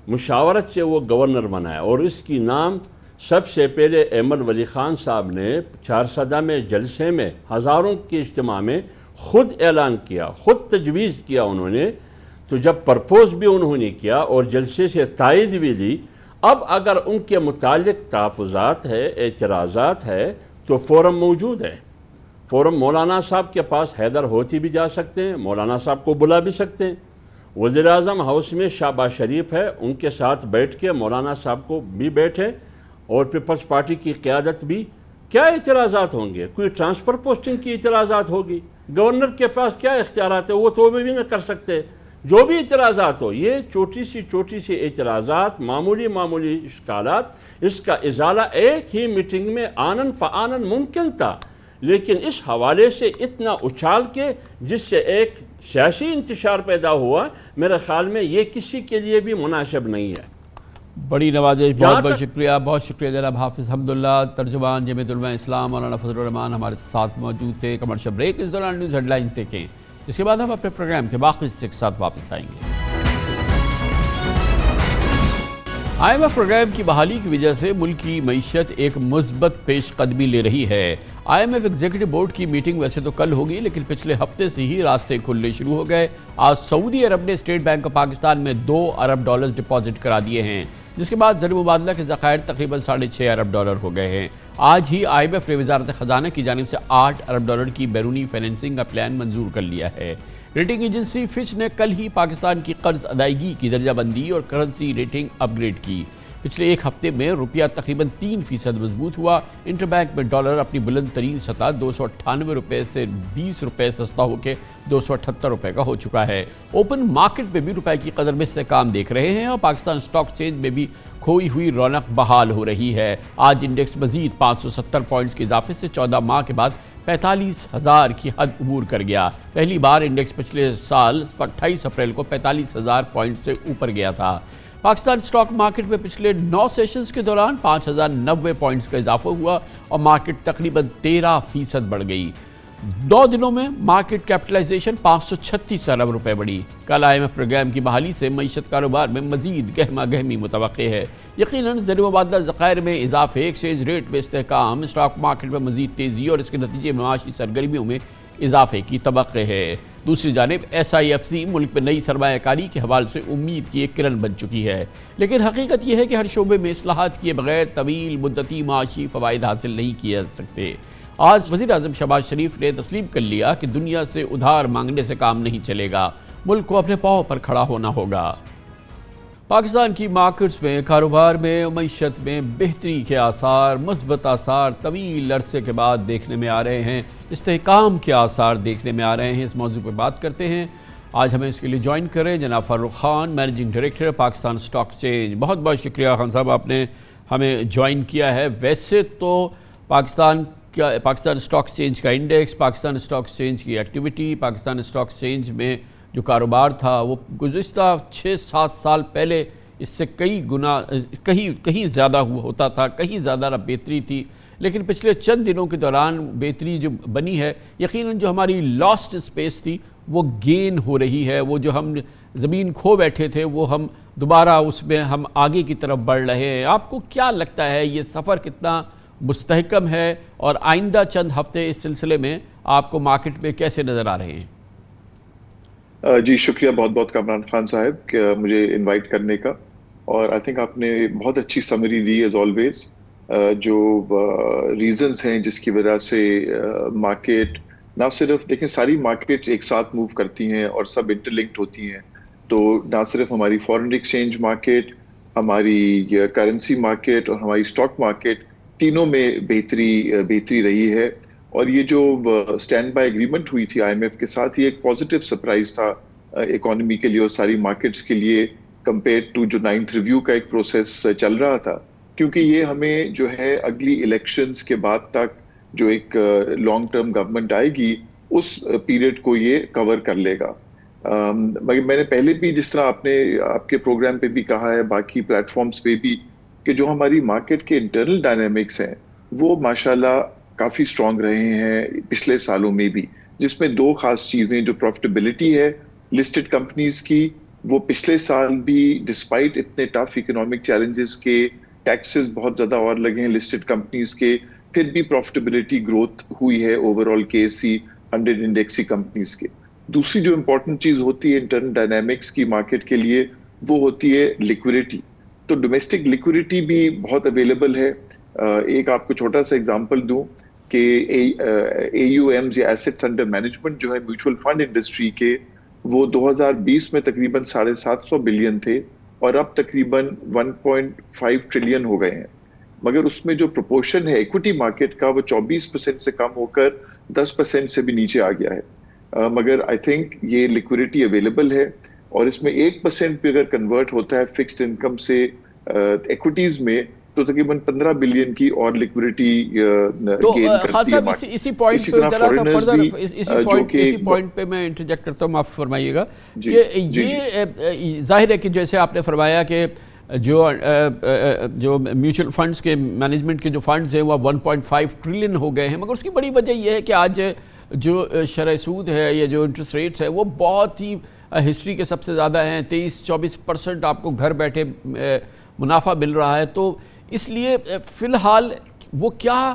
S3: مشاورت سے وہ گورنر بنا ہے، اور اس کی نام سب سے پہلے ایمل ولی خان صاحب نے 400 میں جلسے میں ہزاروں کے اجتماع میں خود اعلان کیا، خود تجویز کیا انہوں نے، تو جب پرپوز بھی انہوں نے کیا اور جلسے سے تائید بھی دی، اب اگر ان کے متعلق تحفظات ہے، اعتراضات ہے تو فورم موجود ہے، فورم مولانا صاحب کے پاس حیدر ہوتی بھی جا سکتے ہیں، مولانا صاحب کو بلا بھی سکتے ہیں، وزیر اعظم ہاؤس میں شہباز شریف ہے، ان کے ساتھ بیٹھ کے مولانا صاحب کو بھی بیٹھے، اور پیپلز پارٹی کی قیادت بھی، کیا اعتراضات ہوں گے؟ کوئی ٹرانسفر پوسٹنگ کی اعتراضات ہوگی؟ گورنر کے پاس کیا اختیارات ہے؟ وہ تو بھی نہ کر سکتے، جو بھی اعتراضات ہو، یہ چھوٹی سی اعتراضات، معمولی اشکالات، اس کا ازالہ ایک ہی میٹنگ میں آنن فآنن ممکن تھا، لیکن اس حوالے سے اتنا اچھال کے جس سے ایک سیاسی انتشار پیدا ہوا، میرے خیال میں یہ کسی کے لیے بھی مناسب نہیں ہے۔
S1: بڑی نوازش، بہت بہت شکریہ جناب حافظ حمداللہ، ترجمان جمعیت علماء اسلام مولانا فضل الرحمان ہمارے ساتھ موجود تھے۔ کمرشل بریک، اس دوران نیوز ہیڈ لائنز دیکھیں، اس کے بعد ہم اپنے پروگرام کے باقی حصے کے ساتھ واپس آئیں گے۔ آئی ایم ایف پروگرام کی بحالی کی وجہ سے ملک کی معیشت ایک مثبت پیش قدمی لے رہی ہے۔ IMF ایگزیکٹو بورڈ کی میٹنگ ویسے تو کل ہوگی، لیکن پچھلے ہفتے سے ہی راستے کھلنے شروع ہو گئے۔ آج سعودی عرب نے اسٹیٹ بینک آف پاکستان میں $2 ارب ڈپازٹ کرا دیے ہیں، جس کے بعد زر مبادلہ کے ذخائر تقریباً $6.5 ارب ہو گئے ہیں۔ آج ہی IMF نے وزارت خزانہ کی جانب سے $8 ارب کی بیرونی فائنینسنگ کا پلان منظور کر لیا ہے۔ ریٹنگ ایجنسی فچ نے کل ہی پاکستان کی قرض ادائیگی کی درجہ بندی اور کرنسی ریٹنگ اپ گریڈ کی۔ پچھلے ایک ہفتے میں روپیہ تقریباً 3% مضبوط ہوا۔ انٹر بینک میں ڈالر اپنی بلند ترین سطح $298 سے $20 سستا ہو کے $278 کا ہو چکا ہے۔ اوپن مارکیٹ میں بھی روپے کی قدر میں استحکام دیکھ رہے ہیں اور پاکستان اسٹاک ایکسچینج میں بھی کھوئی ہوئی رونق بحال ہو رہی ہے۔ آج انڈیکس مزید 570 پوائنٹس کے اضافے سے 14 ماہ کے بعد 45,000 کی حد عبور کر گیا۔ پہلی بار انڈیکس پچھلے سال 28 اپریل کو 45,000 پوائنٹ سے اوپر گیا تھا۔ پاکستان اسٹاک مارکیٹ میں پچھلے 9 سیشنز کے دوران 5,090 پوائنٹس کا اضافہ ہوا اور مارکیٹ تقریباً 13% بڑھ گئی۔ 9 دنوں میں مارکیٹ کیپٹلائزیشن 536 ارب روپے بڑھی۔ کل IMF پروگرام کی بحالی سے معیشت کاروبار میں مزید گہما گہمی متوقع ہے۔ یقیناً زر مبادلہ ذخائر میں اضافے، ایکسچینج ریٹ میں استحکام، اسٹاک مارکیٹ میں مزید تیزی اور اس کے نتیجے میں معاشی سرگرمیوں میں اضافے کی توقع ہے۔ دوسری جانب SIFC ملک میں نئی سرمایہ کاری کے حوالے سے امید کی ایک کرن بن چکی ہے، لیکن حقیقت یہ ہے کہ ہر شعبے میں اصلاحات کیے بغیر طویل مدتی معاشی فوائد حاصل نہیں کیے جا سکتے۔ آج وزیر اعظم شہباز شریف نے تسلیم کر لیا کہ دنیا سے ادھار مانگنے سے کام نہیں چلے گا، ملک کو اپنے پاؤں پر کھڑا ہونا ہوگا۔ پاکستان کی مارکیٹس میں کاروبار میں معیشت میں بہتری کے آثار، مثبت آثار طویل عرصے کے بعد دیکھنے میں آ رہے ہیں، استحکام کے آثار دیکھنے میں آ رہے ہیں۔ اس موضوع پہ بات کرتے ہیں۔ آج ہمیں اس کے لیے جوائن کریں جناب Farooq Khan, managing director Pakistan stock exchange. بہت بہت شکریہ خان صاحب، آپ نے ہمیں جوائن کیا ہے۔ ویسے تو پاکستان اسٹاک ایکسچینج کا انڈیکس، پاکستان اسٹاک ایکسچینج کی ایکٹیویٹی، پاکستان اسٹاک ایکسچینج میں جو کاروبار تھا وہ گزشتہ 6-7 سال پہلے اس سے کئی گنا کہیں زیادہ ہوتا تھا، کہیں زیادہ بہتری تھی، لیکن پچھلے چند دنوں کے دوران بہتری جو بنی ہے، یقیناً جو ہماری لاسٹ اسپیس تھی وہ گین ہو رہی ہے۔ وہ جو ہم زمین کھو بیٹھے تھے وہ ہم دوبارہ اس میں ہم آگے کی طرف بڑھ رہے ہیں۔ آپ کو کیا لگتا ہے یہ سفر کتنا مستحکم ہے اور آئندہ چند ہفتے اس سلسلے میں آپ کو مارکیٹ میں کیسے نظر آ رہے ہیں؟
S4: جی شکریہ بہت بہت کامران خان صاحب کہ مجھے انوائٹ کرنے کا، اور آئی تھنک آپ نے بہت اچھی سمری دی ایز آلویز۔ جو ریزنز ہیں جس کی وجہ سے مارکیٹ نہ صرف دیکھیں ساری مارکیٹس ایک ساتھ موو کرتی ہیں اور سب انٹرلنکڈ ہوتی ہیں، تو نہ صرف ہماری فارن ایکسچینج مارکیٹ، ہماری کرنسی مارکیٹ اور ہماری اسٹاک مارکیٹ تینوں میں بہتری رہی ہے۔ اور یہ جو اسٹینڈ بائی ایگریمنٹ ہوئی تھی IMF کے ساتھ، یہ ایک پازیٹیو سرپرائز تھا اکانومی کے لیے اور ساری مارکیٹس کے لیے کمپیئر ٹو جو 9th ریویو کا ایک پروسیس چل رہا تھا، کیونکہ یہ ہمیں جو ہے اگلی الیکشنز کے بعد تک جو ایک لانگ ٹرم گورنمنٹ آئے گی اس پیریڈ کو یہ کور کر لے گا۔ میں نے پہلے بھی جس طرح آپ کے پروگرام پہ بھی کہا ہے، باقی پلیٹ فارمز پہ بھی، کہ جو ہماری مارکیٹ کے انٹرنل ڈائنامکس ہیں وہ ماشاءاللہ کافی سٹرونگ رہے ہیں پچھلے سالوں میں بھی، جس میں 2 خاص چیزیں، جو پروفٹیبلٹی ہے لسٹڈ کمپنیز کی، وہ پچھلے سال بھی ڈسپائٹ اتنے ٹف اکنامک چیلنجز کے، ٹیکسز بہت زیادہ اور لگے ہیں لسٹڈ کمپنیز کے، پھر بھی پروفٹیبلٹی گروتھ ہوئی ہے اوور آل KSE 100 انڈیکسی کمپنیز کے۔ دوسری جو امپورٹنٹ چیز ہوتی ہے انٹرنل ڈائنامکس کی مارکیٹ کے لیے، وہ ہوتی ہے لیکوڈیٹی۔ تو ڈومیسٹک لیکوڈیٹی بھی بہت اویلیبل ہے۔ ایک آپ کو چھوٹا سا اگزامپل دوں کہ AUMs یا ایسٹس انڈر مینجمنٹ جو ہے میوچل فنڈ انڈسٹری کے، وہ 2020 میں تقریباً 750 بلین تھے اور اب تقریباً 1.5 ٹریلین ہو گئے ہیں، مگر اس میں جو پروپورشن ہے ایکوٹی مارکیٹ کا وہ 24% سے کم ہو کر 10% سے بھی نیچے آ گیا ہے۔ مگر آئی تھنک یہ لیکوڈیٹی اویلیبل ہے، اور اس میں 1% بھی اگر کنورٹ ہوتا ہے فکسڈ انکم سے ایکوٹیز میں، تو تقریباً 15 بلین کی اور لیکوڈیٹی گین کرتی ہے۔
S1: اسی پوائنٹ پہ ذرا سا فردر اسی پوائنٹ پہ میں انٹرجیکٹ کرتا ہوں، معاف فرمائیے گا، کہ یہ ظاہر ہے کہ جیسے آپ نے فرمایا کہ جو میوچل فنڈز کے مینجمنٹ کے جو فنڈز ہیں وہ 1.5 ٹریلین ہو گئے ہیں، مگر اس کی بڑی وجہ یہ ہے کہ آج جو شرح سود ہے یا جو انٹرسٹ ریٹس ہے وہ بہت ہی ہسٹری کے سب سے زیادہ ہیں، 23-24% آپ کو گھر بیٹھے منافع مل رہا ہے۔ تو اس لیے فی الحال وہ کیا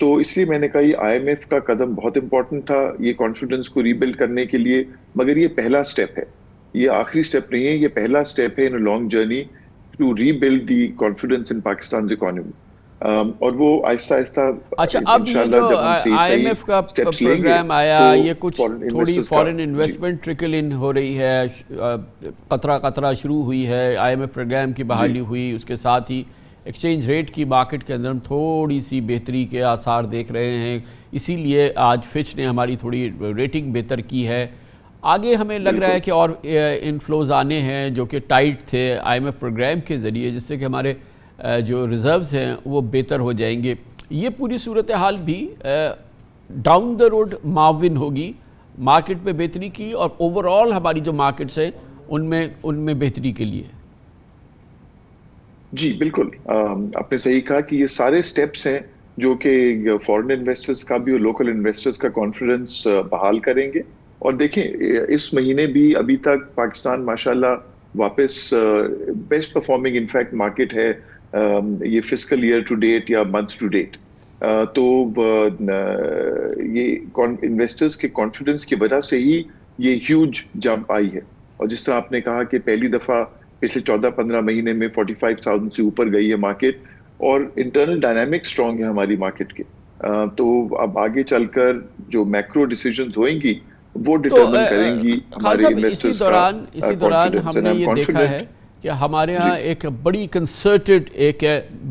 S4: تو اس لیے میں نے کہا یہ IMF کا قدم بہت امپورٹنٹ تھا یہ کانفیڈنس کو ریبلڈ کرنے کے لیے، مگر یہ پہلا سٹیپ ہے، یہ آخری سٹیپ نہیں ہے، یہ پہلا سٹیپ ہے in a long journey to rebuild the confidence in Pakistan economy, اور وہ آہستہ آہستہ
S1: اچھا اب یہ جو IMF کا پروگرام آیا، یہ کچھ تھوڑی فورن انویسٹمنٹ ٹرکل ان ہو رہی ہے، قطرہ قطرہ شروع ہوئی ہے، IMF پروگرام کی بحالی ہوئی، اس کے ساتھ ہی ایکسچینج ریٹ کی مارکیٹ کے اندر ہم تھوڑی سی بہتری کے آثار دیکھ رہے ہیں، اسی لیے آج فچ نے ہماری تھوڑی ریٹنگ بہتر کی ہے۔ آگے ہمیں لگ رہا ہے کہ اور انفلوز آنے ہیں جو کہ ٹائٹ تھے IMF پروگرام کے ذریعے، جس سے کہ ہمارے جو ریزروز ہیں وہ بہتر ہو جائیں گے۔ یہ پوری صورتحال بھی ڈاؤن دا روڈ معاون ہوگی مارکیٹ میں بہتری کی اور اوورآل ہماری جو مارکیٹس ہیں ان میں بہتری کے لیے۔
S4: جی بالکل، آپ نے صحیح کہا کہ یہ سارے سٹیپس ہیں جو کہ فورن انویسٹرز کا بھی اور لوکل انویسٹرز کا کانفیڈنس بحال کریں گے، اور دیکھیں اس مہینے بھی ابھی تک پاکستان ماشاءاللہ واپس بیسٹ پرفارمنگ انفیکٹ مارکیٹ ہے یہ فسکل ایئر ٹو ڈیٹ یا منتھ ٹو ڈیٹ، تو یہ انویسٹرز کے کانفیڈنس کی وجہ سے ہی یہ ہیوج جمپ آئی ہے، اور جس طرح آپ نے کہا کہ پہلی دفعہ پچھلے 14-15 مہینے میں 45,000 سے اوپر گئی ہے مارکیٹ، اور انٹرنل ڈائنامک سٹرونگ ہے ہماری مارکیٹ کے، تو اب آگے چل کر جو میکرو ڈیسیجنز ہوئیں گی وہ ڈٹرمن کریں گی ہمارے انویسٹرز کا۔
S1: اسی دوران ہم نے یہ دیکھا ہے کہ ہمارے ہاں ایک بڑی کنسرٹڈ ایک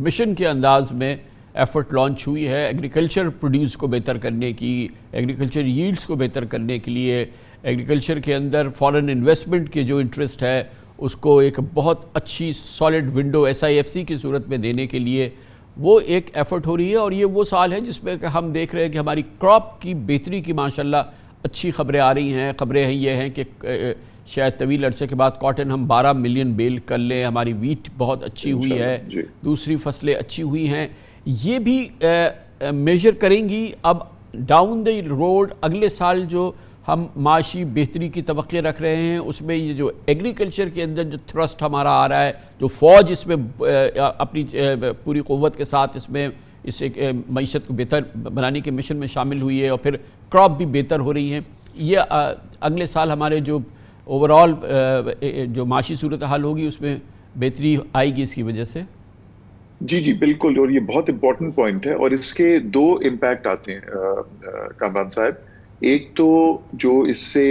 S1: مشن کے انداز میں ایفرٹ لانچ ہوئی ہے ایگریکلچر پروڈیوس کو بہتر کرنے کی، ایگریکلچر ییلڈز کو بہتر کرنے کے لیے، ایگریکلچر کے اندر فارن انویسٹمنٹ کے جو انٹرسٹ ہے اس کو ایک بہت اچھی سالڈ ونڈو SIFC کی صورت میں دینے کے لیے وہ ایک ایفرٹ ہو رہی ہے، اور یہ وہ سال ہے جس میں ہم دیکھ رہے ہیں کہ ہماری کراپ کی بہتری کی ماشاءاللہ اچھی خبریں آ رہی ہیں۔ خبریں یہ ہیں کہ شاید طویل عرصے کے بعد کاٹن ہم 12 ملین بیل کر لیں، ہماری ویٹ بہت اچھی ہوئی ہے، دوسری فصلیں اچھی ہوئی ہیں، یہ بھی میجر کریں گی۔ اب ڈاؤن دی روڈ اگلے سال جو ہم معاشی بہتری کی توقع رکھ رہے ہیں اس میں یہ جو ایگریکلچر کے اندر جو تھرسٹ ہمارا آ رہا ہے، جو فوج اس میں اپنی پوری قوت کے ساتھ اس میں اس معیشت کو بہتر بنانے کے مشن میں شامل ہوئی ہے، اور پھر کراپ بھی بہتر ہو رہی ہیں، یہ اگلے سال ہمارے جو اوورآل جو معاشی صورتحال ہوگی اس میں بہتری آئے گی اس کی وجہ سے۔
S4: جی بالکل، اور یہ بہت امپورٹنٹ پوائنٹ ہے، اور اس کے 2 امپیکٹ آتے ہیں کامران صاحب۔ ایک تو جو اس سے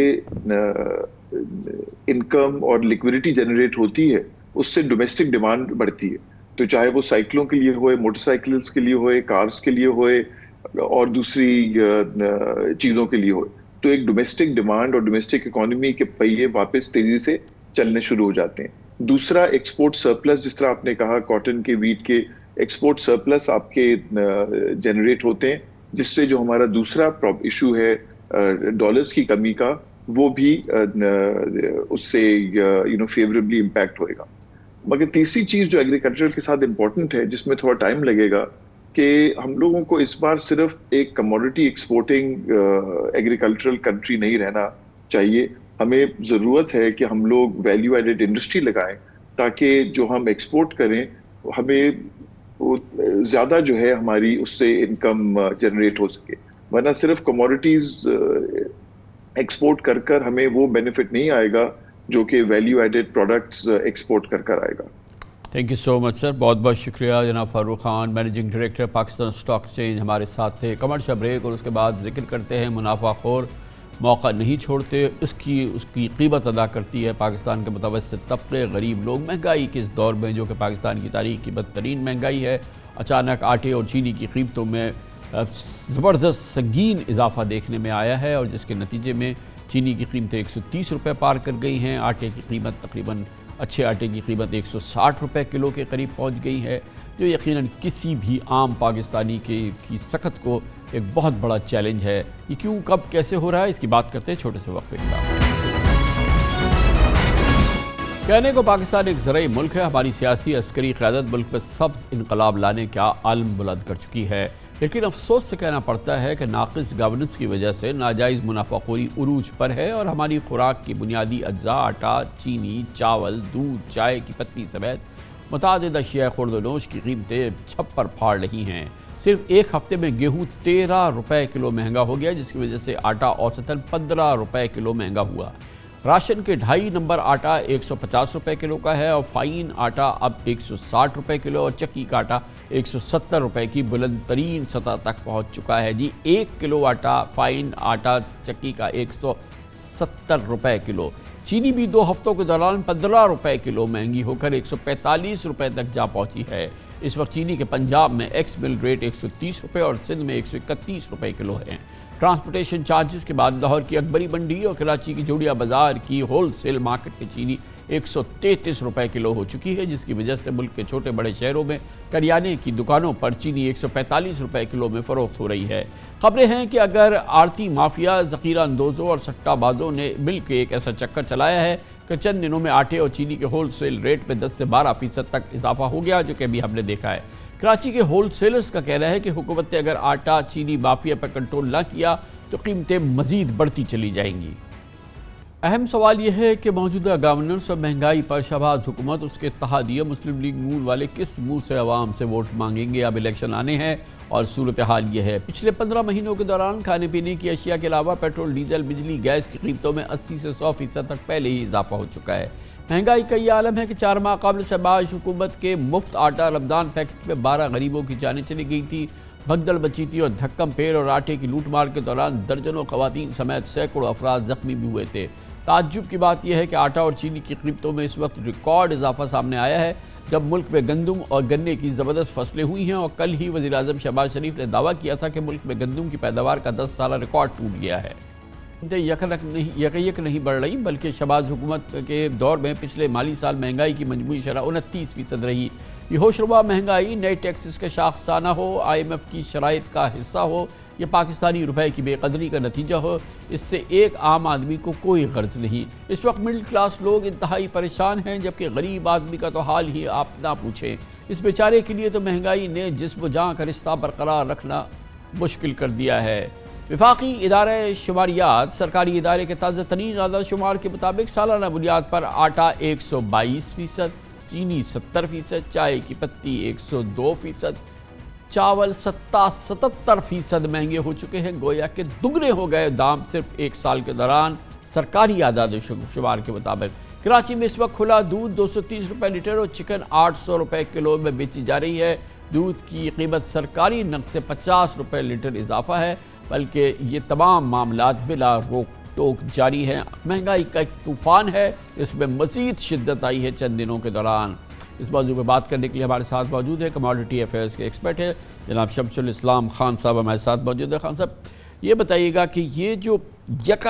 S4: انکم اور لیکوڈیٹی جنریٹ ہوتی ہے اس سے ڈومیسٹک ڈیمانڈ بڑھتی ہے، تو چاہے وہ سائیکلوں کے لیے ہوئے، موٹر سائیکلز کے لیے ہوئے، کارز کے لیے ہوئے اور دوسری چیزوں کے لیے ہوئے، تو ایک ڈومیسٹک ڈیمانڈ اور ڈومیسٹک اکانومی کے پہیے واپس تیزی سے چلنے شروع ہو جاتے ہیں۔ دوسرا ایکسپورٹ سرپلس، جس طرح آپ نے کہا کاٹن کے، ویٹ کے ایکسپورٹ سرپلس آپ کے جنریٹ ہوتے ہیں، جس سے جو ہمارا دوسرا ایشو ہے ڈالرز کی کمی کا، وہ بھی اس سے فیوریبلی امپیکٹ ہوئے گا۔ مگر تیسری چیز جو ایگریکلچر کے ساتھ امپورٹنٹ ہے، جس میں تھوڑا ٹائم لگے گا، کہ ہم لوگوں کو اس بار صرف ایک کموڈٹی ایکسپورٹنگ ایگریکلچرل کنٹری نہیں رہنا چاہیے، ہمیں ضرورت ہے کہ ہم لوگ ویلیو ایڈڈ انڈسٹری لگائیں تاکہ جو ہم ایکسپورٹ کریں ہمیں زیادہ جو ہے ہماری اس سے انکم جنریٹ ہو سکے، ورنہ صرف کموڈٹیز ایکسپورٹ کر ہمیں وہ بینیفٹ نہیں آئے گا جو کہ ویلیو ایڈڈ پروڈکٹس ایکسپورٹ کر آئے گا۔
S1: تھینک یو سو مچ سر، بہت بہت شکریہ جناب Farooq Khan, managing director Pakistan stock exchange ہمارے ساتھ تھے۔ کمرشل بریک اور اس کے بعد ذکر کرتے ہیں منافع خور موقع نہیں چھوڑتے، اس کی قیمت ادا کرتی ہے پاکستان کے متوسط طبقے، غریب لوگ، مہنگائی کے اس دور میں جو کہ پاکستان کی تاریخ کی بدترین مہنگائی ہے۔ اچانک آٹے اور چینی کی قیمتوں میں زبردست سنگین اضافہ دیکھنے میں آیا ہے، اور جس کے نتیجے میں چینی کی قیمتیں 130 روپے پار کر گئی ہیں، آٹے کی قیمت تقریباً اچھے آٹے کی قیمت 160 روپے کلو کے قریب پہنچ گئی ہے، جو یقیناً کسی بھی عام پاکستانی کی سخت کو ایک بہت بڑا چیلنج ہے۔ یہ کیوں، کب، کیسے ہو رہا ہے، اس کی بات کرتے ہیں چھوٹے سے وقفے کے بعد۔ کہنے کو پاکستان ایک زرعی ملک ہے، ہماری سیاسی عسکری قیادت ملک میں سبز انقلاب لانے کا عالم بلند کر چکی ہے، لیکن افسوس سے کہنا پڑتا ہے کہ ناقص گورننس کی وجہ سے ناجائز منافع خوری عروج پر ہے، اور ہماری خوراک کی بنیادی اجزاء آٹا، چینی، چاول، دودھ، چائے کی پتی سمیت متعدد اشیاء خورد و نوش کی قیمتیں چھپر پھاڑ رہی ہیں۔ صرف ایک ہفتے میں گیہوں 13 روپے کلو مہنگا ہو گیا، جس کی وجہ سے آٹا اوسطاً 15 روپے کلو مہنگا ہوا۔ راشن کے 2.5 نمبر آٹا 150 روپے کلو کا ہے اور فائن آٹا اب 160 روپے کلو اور چکی کا آٹا 170 روپے کی بلند ترین سطح تک پہنچ چکا ہے جی۔ 1 کلو آٹا فائن آٹا چکی کا 170 روپے کلو۔ چینی بھی 2 ہفتوں کے دوران 15 روپے کلو مہنگی ہو کر 145 روپے تک جا پہنچی ہے۔ اس وقت چینی کے پنجاب میں ایکس مل ریٹ 130 روپے اور سندھ میں 131 روپے کلو ہے۔ ٹرانسپورٹیشن چارجز کے بعد لاہور کی اکبری منڈی اور کراچی کی جوڑیا بازار کی ہول سیل مارکیٹ میں چینی 133 روپے کلو ہو چکی ہے، جس کی وجہ سے ملک کے چھوٹے بڑے شہروں میں کریانے کی دکانوں پر چینی 145 روپے کلو میں فروخت ہو رہی ہے۔ خبریں ہیں کہ اگر آڑتی مافیا، ذخیرہ اندوزوں اور سٹہ بازوں نے مل کے ایک ایسا چکر چلایا ہے کہ چند دنوں میں آٹے اور چینی کے ہول سیل ریٹ میں 10 سے 12% تک اضافہ ہو گیا، جو کہ ابھی ہم نے دیکھا ہے۔ کراچی کے ہول سیلرز کا کہنا ہے کہ حکومت نے اگر آٹا چینی مافیا پر کنٹرول نہ کیا تو قیمتیں مزید بڑھتی چلی جائیں گی۔ اہم سوال یہ ہے کہ موجودہ گورننس اور مہنگائی پر شہباز حکومت، اس کے اتحادیہ مسلم لیگ نون والے کس منہ سے عوام سے ووٹ مانگیں گے؟ اب الیکشن آنے ہیں اور صورتحال یہ ہے۔ پچھلے 15 مہینوں کے دوران کھانے پینے کی اشیاء کے علاوہ پیٹرول، ڈیزل، بجلی، گیس کی قیمتوں میں 80 سے 100% تک پہلے ہی اضافہ ہو چکا ہے۔ مہنگائی کا یہ عالم ہے کہ 4 ماہ قبل سے باعث حکومت کے مفت آٹا رمضان پیکٹ میں 12 غریبوں کی جانیں چلی گئی تھی، بھگدڑ بچی تھی اور دھکم پھیر اور آٹے کی لوٹ مار کے دوران درجنوں خواتین سمیت سینکڑوں افراد زخمی بھی ہوئے تھے۔ تعجب کی بات یہ ہے کہ آٹا اور چینی کی قیمتوں میں اس وقت ریکارڈ اضافہ سامنے آیا ہے، جب ملک میں گندم اور گنے کی زبردست فصلیں ہوئی ہیں اور کل ہی وزیر اعظم شہباز شریف نے دعویٰ کیا تھا کہ ملک میں گندم کی پیداوار کا 10 سالہ ریکارڈ ٹوٹ گیا ہے۔ یک نہیں بڑھ رہی بلکہ شہباز حکومت کے دور میں پچھلے مالی سال مہنگائی کی مجموعی شرح 29% رہی۔ یہ ہوش ربا مہنگائی نئے ٹیکسز کا شاخسانہ ہو، IMF کی شرائط کا حصہ ہو یا پاکستانی روپے کی بے قدری کا نتیجہ ہو، اس سے ایک عام آدمی کو کوئی غرض نہیں۔ اس وقت مڈل کلاس لوگ انتہائی پریشان ہیں، جبکہ غریب آدمی کا تو حال ہی آپ نہ پوچھیں۔ اس بیچارے کے لیے تو مہنگائی نے جسم و جان کا رشتہ برقرار رکھنا مشکل کر دیا ہے۔ وفاقی ادارہ شماریات سرکاری ادارے کے تازہ ترین اعداد و شمار کے مطابق سالانہ بنیاد پر آٹا 122%، چینی 70%، چائے کی پتی 102%، چاول 77% مہنگے ہو چکے ہیں، گویا کہ دگنے ہو گئے دام صرف ایک سال کے دوران سرکاری اعداد و شمار کے مطابق۔ کراچی میں اس وقت کھلا دودھ 230 روپے لیٹر اور چکن 800 روپے کلو میں بیچی جا رہی ہے۔ دودھ کی قیمت سرکاری نرخ سے 50 روپے لیٹر اضافہ ہے، بلکہ یہ تمام معاملات بلا روک ٹوک جاری ہیں۔ مہنگائی کا ایک طوفان ہے، اس میں مزید شدت آئی ہے چند دنوں کے دوران۔ اس موضوع پہ بات کرنے کے لیے ہمارے ساتھ موجود ہے کموڈٹی افیئرز کے ایکسپرٹ ہیں جناب شمس الاسلام خان صاحب ہمارے ساتھ موجود ہے۔ خان صاحب یہ بتائیے گا کہ یہ جو یک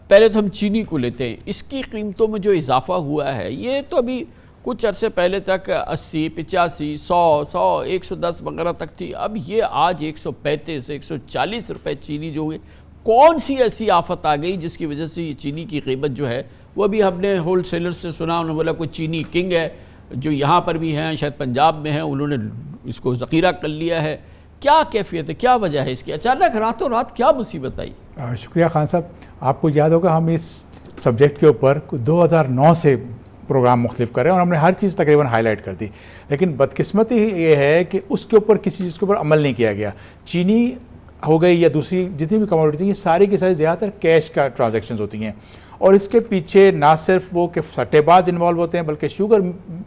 S1: پہلے تو ہم چینی کو لیتے ہیں، اس کی قیمتوں میں جو اضافہ ہوا ہے یہ تو ابھی کچھ عرصے پہلے تک 80، 85، 100، 110 وغیرہ تک تھی، اب یہ آج 135 سے 140 روپے چینی جو ہوئے۔ کون سی ایسی آفت آ گئی جس کی وجہ سے یہ چینی کی قیمت جو ہے وہ بھی ہم نے ہول سیلر سے سنا، انہوں نے بولا کوئی چینی کنگ ہے جو یہاں پر بھی ہیں، شاید پنجاب میں ہیں، انہوں نے اس کو ذخیرہ کر لیا ہے۔ کیا کیفیت ہے، کیا وجہ ہے اس کی؟ اچانک راتوں رات کیا مصیبت آئی؟
S5: شکریہ خان صاحب، آپ کو یاد ہوگا ہم اس سبجیکٹ کے اوپر 2009 سے پروگرام مختلف کر رہے ہیں اور ہم نے ہر چیز تقریباً ہائی لائٹ کر دی، لیکن بدقسمتی یہ ہے کہ اس کے اوپر کسی چیز کے اوپر عمل نہیں کیا گیا۔ چینی ہو گئی یا دوسری جتنی بھی کموڈٹی تھیں، یہ ساری کی ساری زیادہ تر کیش کا ٹرانزیکشنز ہوتی ہیں، اور اس کے پیچھے نہ صرف وہ کہ سٹے باز انوالو ہوتے ہیں بلکہ شوگر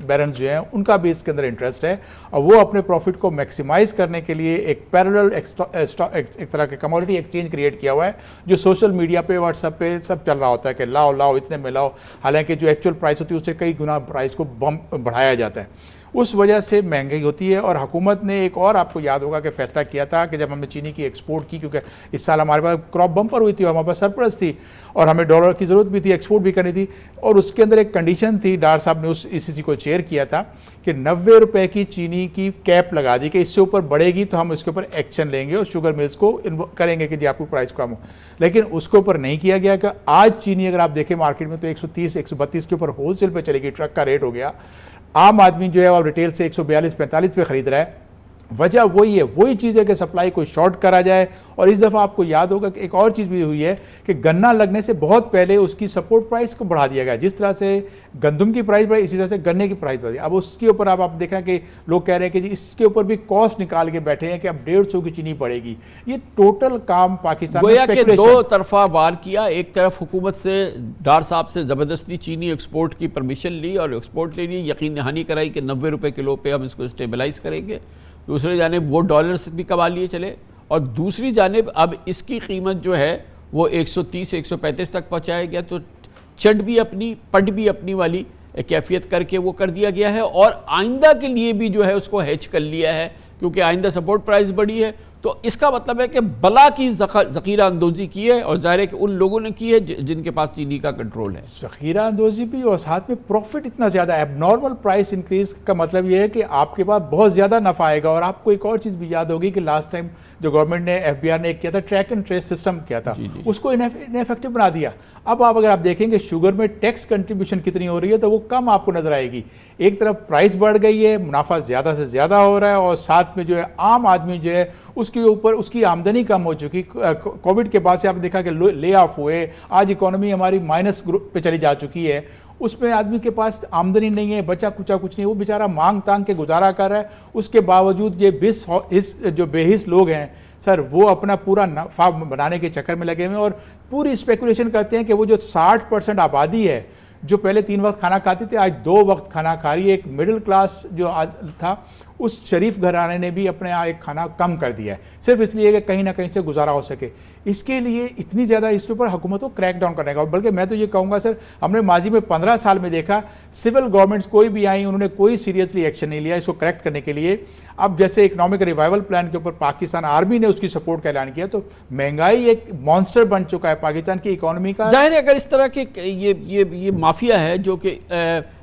S5: بیرنز جو ہیں ان کا بھی اس کے اندر انٹرسٹ ہے، اور وہ اپنے پروفٹ کو میکسیمائز کرنے کے لیے ایک پیرلل ایک طرح کے کموڈٹی ایکسچینج کریٹ کیا ہوا ہے، جو سوشل میڈیا پہ، واٹس ایپ پہ سب چل رہا ہوتا ہے کہ لاؤ اتنے میں لاؤ، حالانکہ جو ایکچوئل پرائس ہوتی ہے اس سے کئی گنا پرائس کو بڑھایا جاتا ہے۔ اس وجہ سے مہنگائی ہوتی ہے، اور حکومت نے ایک اور آپ کو یاد ہوگا کہ فیصلہ کیا تھا کہ جب ہم نے چینی کی ایکسپورٹ کی، کیونکہ اس سال ہمارے پاس کراپ بمپر ہوئی تھی اور ہمارے پاس سرپلس تھی اور ہمیں ڈالر کی ضرورت بھی تھی، ایکسپورٹ بھی کرنی تھی، اور اس کے اندر ایک کنڈیشن تھی، ڈار صاحب نے اس ECC کو چیئر کیا تھا کہ 90 روپے کی چینی کی کیپ لگا دی کہ اس سے اوپر بڑھے گی تو ہم اس کے اوپر ایکشن لیں گے اور شوگر ملز کو کریں گے کہ جی آپ کو پرائس کم ہو، لیکن اس کے اوپر نہیں کیا گیا۔ کہ آج چینی اگر آپ دیکھیں مارکیٹ میں تو 130 132 کے اوپر ہول سیل پہ چلے گی، ٹرک کا ریٹ ہو گیا۔ عام آدمی جو ہے وہ ریٹیل سے 142 45 پہ خرید رہا ہے، وجہ وہی چیز ہے کہ سپلائی کو شارٹ کرا جائے. اور اس دفعہ آپ کو یاد ہوگا کہ ایک اور چیز بھی ہوئی ہے کہ گنا لگنے سے بہت پہلے اس کی سپورٹ پرائس کو بڑھا دیا گیا. جس طرح سے گندم کی پرائس بڑھی اسی طرح سے گنے کی پرائس بڑھی. اب اس کے اوپر آپ دیکھیں کہ لوگ کہہ رہے ہیں کہ جی اس کے اوپر بھی کاسٹ نکال کے بیٹھے ہیں کہ اب 150 کی چینی پڑے گی. یہ ٹوٹل کام پاکستان
S1: گویا کہ دو طرفہ وار کیا. ایک طرف حکومت سے ڈار صاحب سے زبردستی چینی ایکسپورٹ کی پرمیشن لی اور ایکسپورٹ لے لی, یقین دہانی کرائی کہ 90 روپے کلو پہ ہم اس کو اسٹیبلائز کریں گے. دوسری جانب وہ ڈالرز بھی کما لیے چلے, اور دوسری جانب اب اس کی قیمت جو ہے وہ 130 135 تک پہنچایا گیا. تو چڑ بھی اپنی پٹ بھی اپنی والی کیفیت کر کے وہ کر دیا گیا ہے, اور آئندہ کے لیے بھی جو ہے اس کو ہیج کر لیا ہے کیونکہ آئندہ سپورٹ پرائز بڑی ہے. تو اس کا مطلب ہے کہ بلا کی ذخیرہ اندوزی کی ہے, اور ظاہر ہے کہ ان لوگوں نے کی ہے جن کے پاس چینی کا کنٹرول ہے.
S5: ذخیرہ اندوزی بھی, اور ساتھ میں پروفٹ اتنا زیادہ ہے. اب نارمل پرائس انکریز کا مطلب یہ ہے کہ آپ کے پاس بہت زیادہ نفع آئے گا. اور آپ کو ایک اور چیز بھی یاد ہوگی کہ لاسٹ ٹائم جو گورنمنٹ نے ایف بی آر نے کیا تھا, ٹریک اینڈ ٹریس سسٹم کیا تھا, اس کو انیفیکٹو بنا دیا. اب اگر آپ دیکھیں کہ شوگر میں ٹیکس کنٹریبیوشن کتنی ہو رہی ہے تو وہ کم آپ کو نظر آئے گی. ایک طرف پرائس بڑھ گئی ہے, منافع زیادہ سے زیادہ ہو رہا ہے, اور ساتھ میں جو ہے عام آدمی جو ہے اس کے اوپر اس کی آمدنی کم ہو چکی. کووڈ کے بعد سے آپ نے دیکھا کہ لے آف ہوئے, آج اکانومی ہماری مائنس گروپ پہ چلی جا چکی ہے. اس میں آدمی کے پاس آمدنی نہیں ہے, بچا کچا کچھ نہیں, وہ بیچارہ مانگ تانگ کے گزارا کر رہا ہے. اس کے باوجود یہ جو بے حص لوگ ہیں سر, وہ اپنا پورا نفع بنانے کے چکر میں لگے ہوئے ہیں, اور پوری اسپیکولیشن کرتے ہیں کہ وہ جو 60% آبادی ہے جو پہلے 3 وقت کھانا کھاتی تھی آج 2 وقت کھانا کھا رہی ہے. ایک مڈل کلاس جو تھا اس شریف گھرانے نے بھی اپنے ایک کھانا کم کر دیا ہے, صرف اس لیے کہ کہیں نہ کہیں سے گزارا ہو سکے. اس کے لیے اتنی زیادہ اس کے اوپر حکومت کو کریک ڈاؤن کرنے کا. بلکہ میں تو یہ کہوں گا سر, ہم نے ماضی میں 15 سال میں دیکھا سول گورنمنٹس کوئی بھی آئیں, انہوں نے کوئی سیریسلی ایکشن نہیں لیا اس کو کریکٹ کرنے کے لیے. اب جیسے اکنامک ریوائول پلان کے اوپر پاکستان آرمی نے اس کی سپورٹ کا اعلان کیا, تو مہنگائی ایک مانسٹر بن چکا ہے پاکستان کی اکانومی کا.
S1: ظاہر ہے اگر اس طرح کے یہ مافیا ہے جو کہ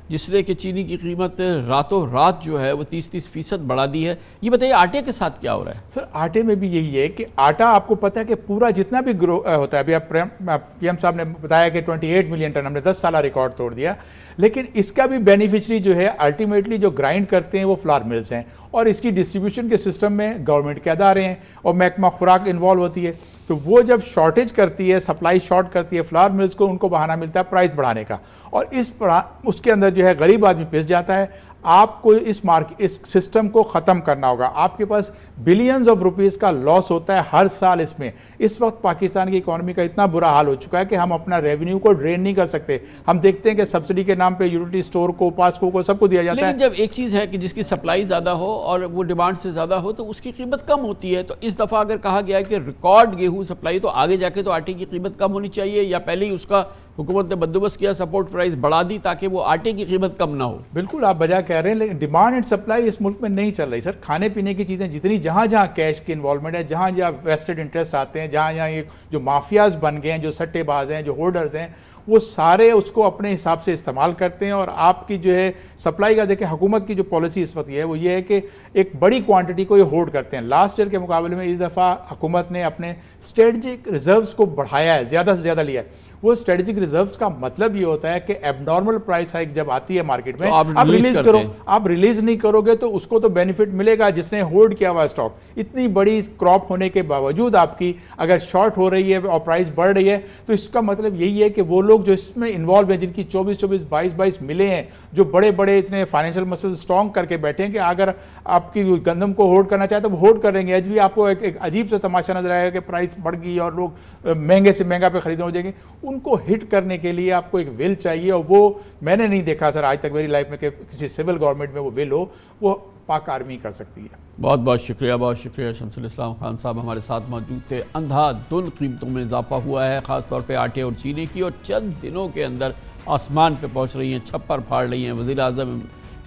S1: جس نے کہ چینی کی قیمت راتوں رات جو ہے وہ 30% بڑھا دی ہے. یہ بتائیے آٹے کے ساتھ کیا ہو رہا ہے؟
S5: سر آٹے میں بھی یہی ہے کہ آٹا آپ کو پتہ ہے کہ پورا جتنا بھی گرو ہوتا ہے, ابھی آپ پی ایم صاحب نے بتایا کہ 28 ملین ٹن ہم نے 10 سالہ ریکارڈ توڑ دیا, لیکن اس کا بھی بینیفیشری جو ہے الٹیمیٹلی جو گرائنڈ کرتے ہیں وہ فلار ملز ہیں, اور اس کی ڈسٹریبیوشن کے سسٹم میں گورنمنٹ کے ادارے ہیں اور محکمہ خوراک انوالو ہوتی ہے. تو وہ جب شارٹیج کرتی ہے, سپلائی شارٹ کرتی ہے فلار ملز کو, ان کو بہانہ ملتا ہے پرائس بڑھانے کا, اور اس کے اندر جو ہے غریب آدمی پھنس جاتا ہے. آپ کو اس سسٹم کو ختم کرنا ہوگا. آپ کے پاس بلینز آف روپیز کا لاس ہوتا ہے ہر سال اس میں. اس وقت پاکستان کی اکانومی کا اتنا برا حال ہو چکا ہے کہ ہم اپنا ریونیو کو ڈرین نہیں کر سکتے. ہم دیکھتے ہیں کہ سبسڈی کے نام پہ یوٹیلیٹی اسٹور کو, پاسکو کو, سب کو دیا جاتا ہے.
S1: لیکن جب ایک چیز ہے کہ جس کی سپلائی زیادہ ہو اور وہ ڈیمانڈ سے زیادہ ہو تو اس کی قیمت کم ہوتی ہے. تو اس دفعہ اگر کہا گیا ہے کہ ریکارڈ گیہوں سپلائی, تو آگے جا کے تو آٹے کی قیمت کم ہونی چاہیے, یا پہلے ہی اس کا حکومت نے بندوبست کیا, سپورٹ پرائز بڑھا دی تاکہ وہ آٹے کی قیمت کم نہ ہو؟
S5: بالکل آپ بجا کہہ رہے ہیں, لیکن ڈیمانڈ اینڈ سپلائی اس ملک میں نہیں چل رہی سر. کھانے پینے کی چیزیں جتنی جہاں جہاں کیش کی انوالومنٹ ہے, جہاں جہاں ویسٹڈ انٹرسٹ آتے ہیں, جہاں جہاں یہ جو مافیاز بن گئے ہیں, جو سٹے باز ہیں, جو ہولڈرز ہیں, وہ سارے اس کو اپنے حساب سے استعمال کرتے ہیں. اور آپ کی جو ہے سپلائی کا دیکھیں, حکومت کی جو پالیسی اس وقت یہ ہے وہ یہ ہے کہ ایک بڑی کوانٹٹی کو یہ ہولڈ کرتے ہیں. لاسٹ ایئر کے مقابلے میں اس دفعہ حکومت نے اپنے اسٹریٹجک ریزروز کو بڑھایا ہے, زیادہ سے زیادہ لیا ہے. وہ اسٹریٹجک ریزروز کا مطلب یہ ہوتا ہے کہ ایب نارمل پرائس ہائیک جب آتی ہے مارکیٹ میں, آپ ریلیز کرو. آپ ریلیز نہیں کرو گے تو اس کو تو بینیفٹ ملے گا جس نے ہولڈ کیا ہوا اسٹاک. اتنی بڑی کراپ ہونے کے باوجود آپ کی اگر شارٹ ہو رہی ہے اور پرائس بڑھ رہی ہے, تو اس کا مطلب یہی ہے کہ وہ لوگ جو اس میں انوالو ہیں, جن کی 24-22 ملے ہیں, جو بڑے بڑے اتنے فائنینشیل مسئلے اسٹرانگ کر کے بیٹھے ہیں کہ اگر آپ کی گندم کو ہولڈ کرنا چاہے تو وہ ہولڈ کر رہیں گے. آج بھی آپ کو ایک عجیب سا تماشا نظر آئے گا کہ پرائس بڑھ گئی اور لوگ مہنگے سے مہنگا پہ خریدنے ہو جائیں گے. ان کو ہٹ کرنے کے لیے آپ کو ایک ول چاہیے, اور وہ میں نے نہیں دیکھا سر آج تک میری لائف میں کہ کسی سول گورنمنٹ میں وہ ول ہو. وہ پاک آرمی کر سکتی ہے.
S1: بہت بہت شکریہ, بہت شکریہ. شمس الاسلام خان صاحب ہمارے ساتھ موجود تھے. اندھا دھند قیمتوں میں اضافہ ہوا ہے, خاص طور پہ آٹے اور چینے کی, اور چند دنوں کے اندر آسمان پہ پہنچ رہی ہیں, چھپر پھاڑ رہی ہیں. وزیر اعظم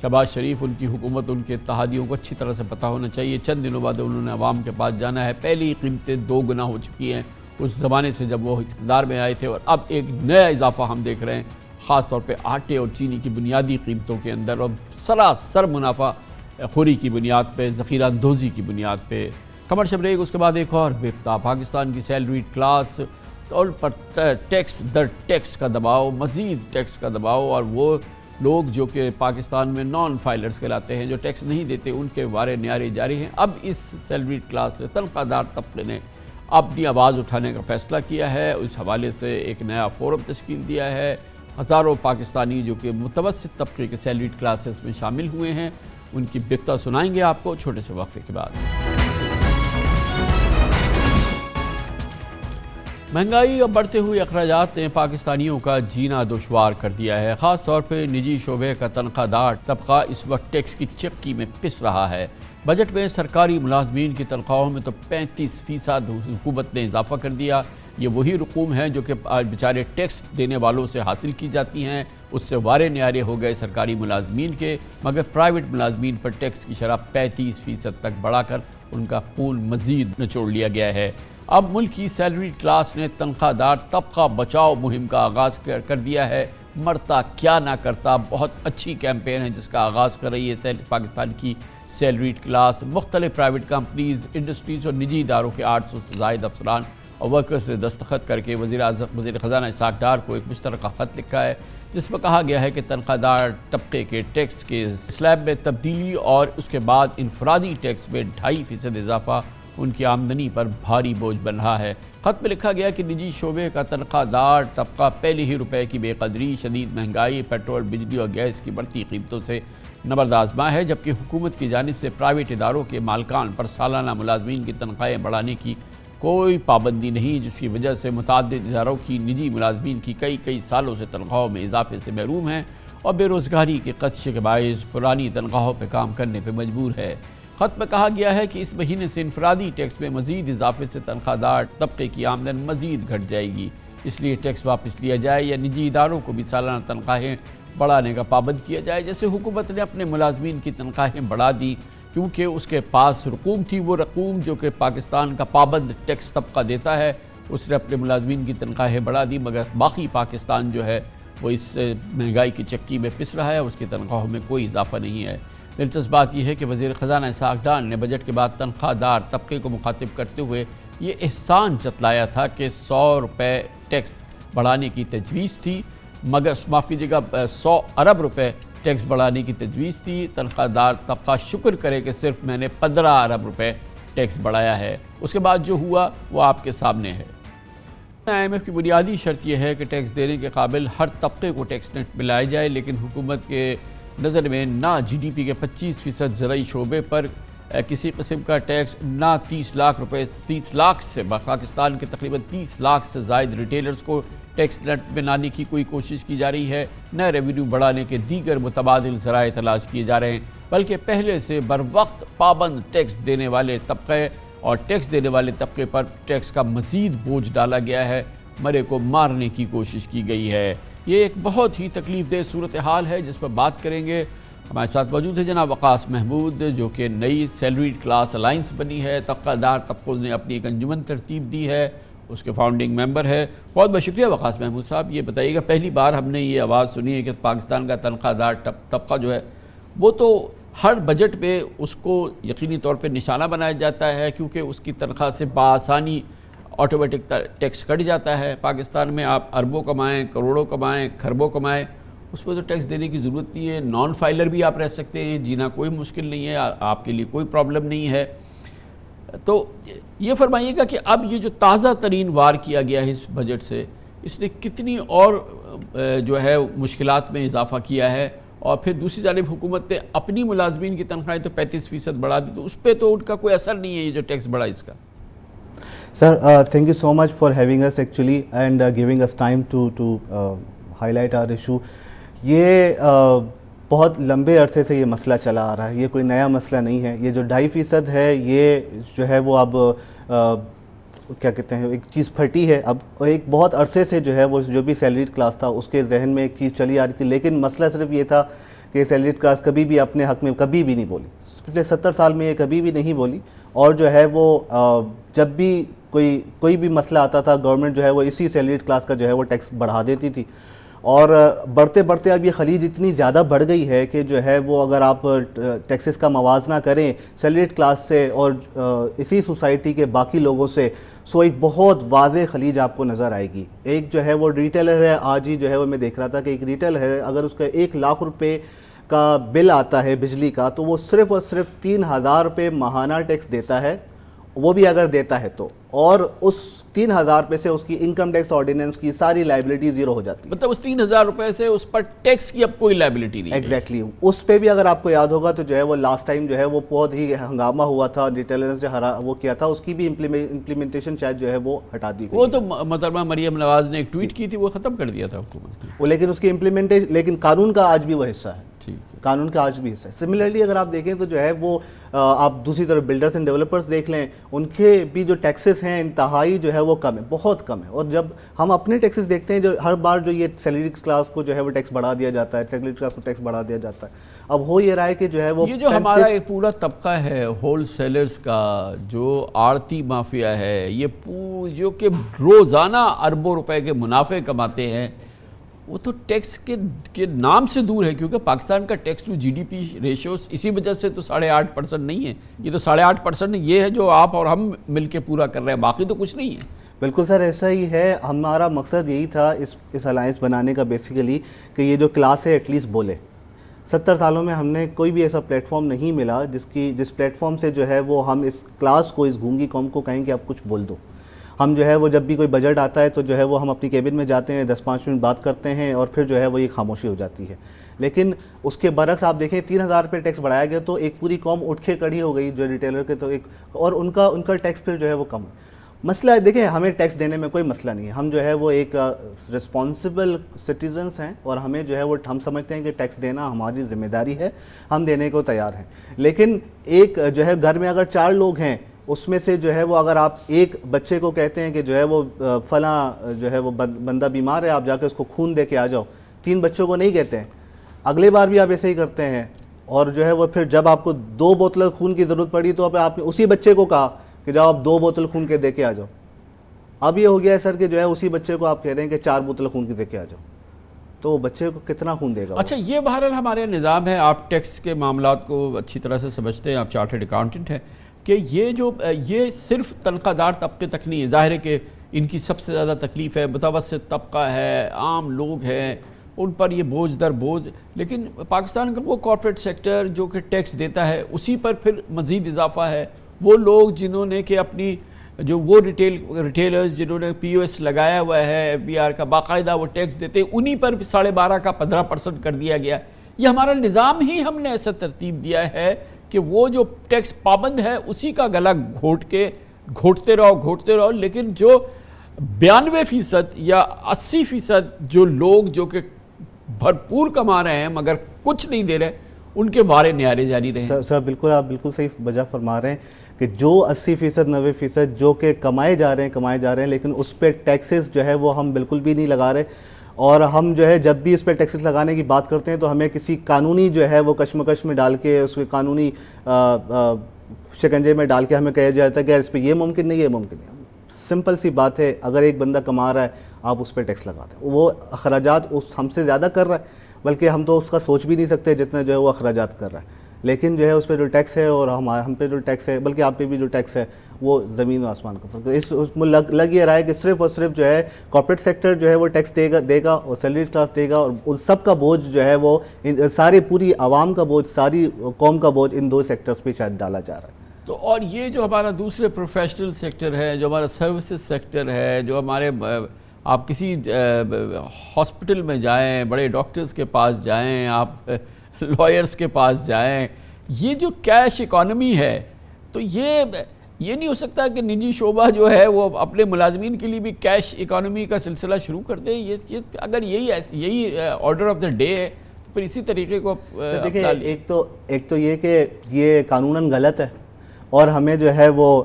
S1: شہباز شریف, ان کی حکومت, ان کے اتحادیوں کو اچھی طرح سے پتہ ہونا چاہیے. چند دنوں بعد انہوں نے عوام کے پاس جانا ہے. پہلی قیمتیں 2 گنا ہو چکی ہیں اس زمانے سے جب وہ اقتدار میں آئے تھے, اور اب ایک نیا اضافہ ہم دیکھ رہے ہیں, خاص طور پہ آٹے اور چینی کی بنیادی قیمتوں کے اندر, اور سراسر منافع خوری کی بنیاد پہ, ذخیرہ اندوزی کی بنیاد پہ. کمرشل بریک, اس کے بعد ایک اور بپتا, پاکستان کی سیلریڈ کلاس اور پر ٹیکس در ٹیکس کا دباؤ, مزید ٹیکس کا دباؤ, اور وہ لوگ جو کہ پاکستان میں نان فائلرز کہلاتے ہیں، جو ٹیکس نہیں دیتے، ان کے وارے نیارے جاری ہیں۔ اب اس سیلریڈ کلاس سے تنخواہ دار طبقے نے اپنی آواز اٹھانے کا فیصلہ کیا ہے، اس حوالے سے ایک نیا فورم تشکیل دیا ہے۔ ہزاروں پاکستانی جو کہ متوسط طبقے کے سیلریڈ کلاسز میں شامل ہوئے ہیں، ان کی بکتا سنائیں گے آپ کو چھوٹے سے وقفے کے بعد۔ مہنگائی اور بڑھتے ہوئے اخراجات نے پاکستانیوں کا جینا دشوار کر دیا ہے۔ خاص طور پہ نجی شعبے کا تنخواہ دار طبقہ اس وقت ٹیکس کی چکی میں پس رہا ہے۔ بجٹ میں سرکاری ملازمین کی تنخواہوں میں تو 35% حکومت نے اضافہ کر دیا۔ یہ وہی رقوم ہیں جو کہ بیچارے ٹیکس دینے والوں سے حاصل کی جاتی ہیں، اس سے وارے نیارے ہو گئے سرکاری ملازمین کے، مگر پرائیویٹ ملازمین پر ٹیکس کی شرح 35% تک بڑھا کر ان کا خون مزید نچوڑ لیا گیا ہے۔ اب ملک کی سیلریڈ کلاس نے تنخواہ دار طبقہ بچاؤ مہم کا آغاز کر دیا ہے۔ مرتا کیا نہ کرتا، بہت اچھی کیمپین ہے جس کا آغاز کر رہی ہے پاکستان کی سیلریڈ کلاس۔ مختلف پرائیویٹ کمپنیز، انڈسٹریز اور نجی اداروں کے 800 سے زائد افسران اور ورکرز سے دستخط کر کے وزیر خزانہ اسحاق ڈار کو ایک مشترکہ خط لکھا ہے، جس میں کہا گیا ہے کہ تنخواہ دار طبقے کے ٹیکس کے سلیب میں تبدیلی اور اس کے بعد انفرادی ٹیکس میں 2.5% اضافہ ان کی آمدنی پر بھاری بوجھ بن رہا ہے۔ خط میں لکھا گیا کہ نجی شعبے کا تنخواہ دار طبقہ پہلے ہی روپے کی بے قدری، شدید مہنگائی، پیٹرول، بجلی اور گیس کی بڑھتی قیمتوں سے نبرد آزما ہے، جبکہ حکومت کی جانب سے پرائیویٹ اداروں کے مالکان پر سالانہ ملازمین کی تنخواہیں بڑھانے کی کوئی پابندی نہیں، جس کی وجہ سے متعدد اداروں کی نجی ملازمین کی کئی سالوں سے تنخواہوں میں اضافے سے محروم ہیں اور بے روزگاری کے خدشے کے باعث پرانی تنخواہوں پہ کام کرنے پہ مجبور ہے۔ خط میں کہا گیا ہے کہ اس مہینے سے انفرادی ٹیکس میں مزید اضافے سے تنخواہ دار طبقے کی آمدن مزید گھٹ جائے گی، اس لیے ٹیکس واپس لیا جائے یا نجی اداروں کو بھی سالانہ تنخواہیں بڑھانے کا پابند کیا جائے۔ جیسے حکومت نے اپنے ملازمین کی تنخواہیں بڑھا دی کیونکہ اس کے پاس رقوم تھی، وہ رقوم جو کہ پاکستان کا پابند ٹیکس طبقہ دیتا ہے، اس نے اپنے ملازمین کی تنخواہیں بڑھا دی، مگر باقی پاکستان جو ہے وہ اس مہنگائی کی چکی میں پس رہا ہے اور اس کی تنخواہوں میں کوئی اضافہ نہیں ہے۔ دلچسپ بات یہ ہے کہ وزیر خزانہ اسحاق ڈار نے بجٹ کے بعد تنخواہ دار طبقے کو مخاطب کرتے ہوئے یہ احسان جتلایا تھا کہ 100 روپے ٹیکس بڑھانے کی تجویز تھی، مگر معاف کیجیے گا 100 ارب روپے ٹیکس بڑھانے کی تجویز تھی۔ تنخواہ دار طبقہ شکر کرے کہ صرف میں نے 15 ارب روپے ٹیکس بڑھایا ہے۔ اس کے بعد جو ہوا وہ آپ کے سامنے ہے۔ IMF کی بنیادی شرط یہ ہے کہ ٹیکس دینے کے قابل ہر طبقے کو ٹیکس نیٹ ملایا جائے، لیکن حکومت کے نظر میں نہ GDP کے 25% زرعی شعبے پر کسی قسم کا ٹیکس، نہ 30 لاکھ روپے 30 لاکھ سے پاکستان کے تقریباً 30 لاکھ سے زائد ریٹیلرز کو ٹیکس نیٹ میں لانے کی کوئی کوشش کی جا رہی ہے، نہ ریونیو بڑھانے کے دیگر متبادل ذرائع تلاش کیے جا رہے ہیں، بلکہ پہلے سے بروقت پابند ٹیکس دینے والے طبقے اور ٹیکس دینے والے طبقے پر ٹیکس کا مزید بوجھ ڈالا گیا ہے، مرے کو مارنے کی کوشش کی گئی ہے۔ یہ ایک بہت ہی تکلیف دہ صورتحال ہے جس پر بات کریں گے۔ ہمارے ساتھ موجود ہے جناب وقاص محمود، جو کہ نئی سیلریڈ کلاس الائنس بنی ہے، طبقہ دار طبقوں نے اپنی ایک انجمن ترتیب دی ہے، اس کے فاؤنڈنگ ممبر ہے۔ بہت بہت شکریہ وقاص محمود صاحب۔ یہ بتائیے گا، پہلی بار ہم نے یہ آواز سنی ہے کہ پاکستان کا تنخواہ دار طبقہ جو ہے وہ تو ہر بجٹ پہ اس کو یقینی طور پہ نشانہ بنایا جاتا ہے، کیونکہ اس کی تنخواہ سے بآسانی آٹومیٹک ٹیکس کٹ جاتا ہے۔ پاکستان میں آپ اربوں کمائیں، کروڑوں کمائیں، کھربوں کمائیں، اس پہ تو ٹیکس دینے کی ضرورت نہیں ہے۔ نان فائلر بھی آپ رہ سکتے ہیں، جینا کوئی مشکل نہیں ہے، آپ کے لیے کوئی پرابلم نہیں ہے۔ تو یہ فرمائیے گا کہ اب یہ جو تازہ ترین وار کیا گیا ہے اس بجٹ سے، اس نے کتنی اور جو ہے مشکلات میں اضافہ کیا ہے، اور پھر دوسری جانب حکومت نے اپنی ملازمین کی تنخواہیں تو 35% بڑھا دی، تو اس پہ تو ان کا کوئی اثر نہیں ہے یہ جو ٹیکس بڑھا اس کا۔
S6: Sir, thank you so much for having us actually and giving us time to highlight our issue. یہ بہت لمبے عرصے سے یہ مسئلہ چلا آ رہا ہے، یہ کوئی نیا مسئلہ نہیں ہے۔ یہ جو 2.5% ہے، یہ جو ہے وہ اب کیا کہتے ہیں، ایک چیز پھٹی ہے اب، اور ایک بہت عرصے سے جو ہے وہ جو بھی سیلریڈ کلاس تھا اس کے ذہن میں ایک چیز چلی آ رہی تھی، لیکن مسئلہ صرف یہ تھا کہ سیلریڈ کلاس کبھی بھی اپنے حق میں کبھی بھی نہیں بولی، پچھلے 70 سال میں یہ کبھی بھی نہیں بولی، اور جو ہے وہ جب بھی کوئی بھی مسئلہ آتا تھا، گورنمنٹ جو ہے وہ اسی سیلریڈ کلاس کا جو ہے وہ ٹیکس بڑھا دیتی تھی، اور بڑھتے بڑھتے اب یہ خلیج اتنی زیادہ بڑھ گئی ہے کہ جو ہے وہ اگر آپ ٹیکسز کا موازنہ کریں سیلریڈ کلاس سے اور اسی سوسائٹی کے باقی لوگوں سے، سو ایک بہت واضح خلیج آپ کو نظر آئے گی. ایک جو ہے وہ ریٹیلر ہے، آج ہی جو ہے وہ میں دیکھ رہا تھا کہ ایک ریٹیلر ہے، اگر اس کا 1 لاکھ روپے کا بل آتا ہے بجلی کا تو وہ صرف اور صرف 3,000 روپے ماہانہ ٹیکس دیتا ہے، وہ بھی اگر دیتا ہے تو، اور اس 3,000 روپے سے اس کی انکم ٹیکس آرڈیننس کی ساری لائبلٹی زیرو ہو جاتی ہے.
S1: مطلب اس 3,000 روپے سے اس پر ٹیکس کی اب کوئی لائبلٹی نہیں.
S6: ایگزیکٹلی اس پہ بھی اگر آپ کو یاد ہوگا تو جو ہے وہ لاسٹ ٹائم جو ہے وہ بہت ہی ہنگامہ ہوا تھا، ریٹیلرز جو وہ کیا تھا اس کی بھی امپلیمنٹیشن شاید جو ہے وہ ہٹا دی گئی.
S1: وہ تو محترمہ مریم نواز نے ایک ٹویٹ کی تھی، وہ ختم کر دیا تھا حکومت نے.
S6: لیکن اس کی امپلیمنٹیشن، لیکن قانون کا آج بھی وہ حصہ ہے، قانون کا آج بھی حصہ ہے. سملرلی اگر آپ دیکھیں تو جو ہے وہ آپ دوسری طرف بلڈرز اینڈ ڈیولپرز دیکھ لیں، ان کے بھی جو ٹیکسز ہیں انتہائی جو ہے وہ کم ہے، بہت کم ہے. اور جب ہم اپنے ٹیکسز دیکھتے ہیں جو ہر بار جو یہ سیلری کلاس کو جو ہے وہ ٹیکس بڑھا دیا جاتا ہے، سیلری کلاس کو ٹیکس بڑھا دیا جاتا ہے. اب ہو یہ رہا ہے کہ جو ہے وہ
S1: یہ جو ہمارا ایک پورا طبقہ ہے ہول سیلرز کا، جو آڑتی مافیا ہے، یہ جو کہ روزانہ اربوں روپے کے منافع کماتے ہیں، وہ تو ٹیکس کے نام سے دور ہے، کیونکہ پاکستان کا tax to G D P ratios اسی وجہ سے تو 8.5% نہیں ہے. یہ تو 8.5% یہ ہے جو آپ اور ہم مل کے پورا کر رہے ہیں، باقی تو کچھ نہیں ہے.
S6: بالکل سر ایسا ہی ہے. ہمارا مقصد یہی تھا اس الائنس بنانے کا بیسیکلی کہ یہ جو کلاس ہے ایٹ لیسٹ بولے. 70 سالوں میں ہم نے کوئی بھی ایسا پلیٹ فارم نہیں ملا جس پلیٹ فارم سے جو ہے وہ ہم اس کلاس کو، اس گونگی قوم کو کہیں کہ آپ کچھ بول دو. ہم جو ہے وہ جب بھی کوئی بجٹ آتا ہے تو جو ہے وہ ہم اپنی کیبن میں جاتے ہیں، 10-5 منٹ بات کرتے ہیں اور پھر جو ہے وہ یہ خاموشی ہو جاتی ہے. لیکن اس کے برعکس آپ دیکھیں 3,000 روپے ٹیکس بڑھایا گیا تو ایک پوری قوم اٹھ کے کھڑی ہو گئی جو ریٹیلر کے، تو ایک اور ان کا ٹیکس پھر جو ہے وہ کم. مسئلہ ہے دیکھیں ہمیں ٹیکس دینے میں کوئی مسئلہ نہیں ہے، ہم جو ہے وہ ایک رسپانسبل سٹیزنس ہیں اور ہمیں جو ہے وہ ہم سمجھتے ہیں کہ ٹیکس دینا ہماری ذمہ داری ہے، ہم دینے کو تیار ہیں. لیکن ایک جو ہے گھر میں اگر 4 لوگ ہیں اس میں سے جو ہے وہ اگر آپ ایک بچے کو کہتے ہیں کہ جو ہے وہ فلاں جو ہے وہ بندہ بیمار ہے، آپ جا کے اس کو خون دے کے آ جاؤ، 3 بچوں کو نہیں کہتے ہیں. اگلے بار بھی آپ ایسے ہی کرتے ہیں اور جو ہے وہ پھر جب آپ کو 2 بوتل خون کی ضرورت پڑی تو آپ نے اسی بچے کو کہا کہ جاؤ آپ 2 بوتل خون کے دے کے آ جاؤ. اب یہ ہو گیا ہے سر کہ جو ہے اسی بچے کو آپ کہہ رہے ہیں کہ 4 بوتل خون کی دے کے آ جاؤ، تو وہ بچے کو کتنا خون دے گا؟
S1: اچھا یہ بہرحال ہمارے نظام ہے، آپ ٹیکس کے معاملات کو اچھی طرح سے سمجھتے ہیں، آپ چارٹرڈ اکاؤنٹنٹ ہیں، کہ یہ صرف تنخواہ دار طبقے تک نہیں ہے. ظاہر ہے کہ ان کی سب سے زیادہ تکلیف ہے، متوسط طبقہ ہے، عام لوگ ہیں، ان پر یہ بوجھ در بوجھ. لیکن پاکستان کا وہ کارپوریٹ سیکٹر جو کہ ٹیکس دیتا ہے اسی پر پھر مزید اضافہ ہے. وہ لوگ جنہوں نے کہ اپنی جو وہ ریٹیلرز جنہوں نے پی او ایس لگایا ہوا ہے FBR کا، باقاعدہ وہ ٹیکس دیتے ہیں، انہی پر 12.5 کا 15% کر دیا گیا. یہ ہمارا نظام ہی ہم نے ایسا ترتیب دیا ہے کہ وہ جو ٹیکس پابند ہے اسی کا گلا گھوٹتے رہو. لیکن جو 92% یا 80% جو لوگ جو کہ بھرپور کما رہے ہیں مگر کچھ نہیں دے رہے، ان کے وارے نیارے جاری رہے.
S6: سر بالکل آپ بالکل صحیح بجا فرما رہے ہیں کہ جو 80% 90% جو کہ کمائے جا رہے ہیں لیکن اس پہ ٹیکسز جو ہے وہ ہم بالکل بھی نہیں لگا رہے. اور ہم جو ہے جب بھی اس پہ ٹیکسز لگانے کی بات کرتے ہیں تو ہمیں کسی قانونی جو ہے وہ کشمکش میں ڈال کے، اس کے قانونی شکنجے میں ڈال کے ہمیں کہا جاتا ہے کہ اس پہ یہ ممکن نہیں، یہ ممکن نہیں. سمپل سی بات ہے، اگر ایک بندہ کما رہا ہے آپ اس پہ ٹیکس لگاتے ہیں، وہ اخراجات ہم سے زیادہ کر رہا ہے، بلکہ ہم تو اس کا سوچ بھی نہیں سکتے جتنا جو ہے وہ اخراجات کر رہا ہے. لیکن جو ہے اس پہ جو ٹیکس ہے اور ہم پہ جو ٹیکس ہے، بلکہ آپ پہ بھی جو ٹیکس ہے وہ زمین و آسمان کا فرق ہے. اس میں لگ یہ رہا ہے کہ صرف اور صرف جو ہے کارپوریٹ سیکٹر جو ہے وہ ٹیکس دے گا اور سیلری کلاس دے گا، اور ان سب کا بوجھ جو ہے وہ ساری پوری عوام کا بوجھ، ساری قوم کا بوجھ ان 2 سیکٹرز پہ شاید ڈالا جا رہا ہے.
S1: تو اور یہ جو ہمارا دوسرے پروفیشنل سیکٹر ہے، جو ہمارا سروسز سیکٹر ہے، جو ہمارے آپ کسی ہاسپٹل میں جائیں، بڑے ڈاکٹرز کے پاس جائیں، آپ لائرز کے پاس جائیں، یہ جو کیش اکانومی ہے، تو یہ نہیں ہو سکتا کہ نجی شعبہ جو ہے وہ اپنے ملازمین کے لیے بھی کیش اکانومی کا سلسلہ شروع کر دیں؟ یہ اگر یہی آرڈر آف دا ڈے ہے تو پھر اسی طریقے کو
S6: دیکھیں. ایک تو یہ کہ یہ قانوناً غلط ہے اور ہمیں جو ہے وہ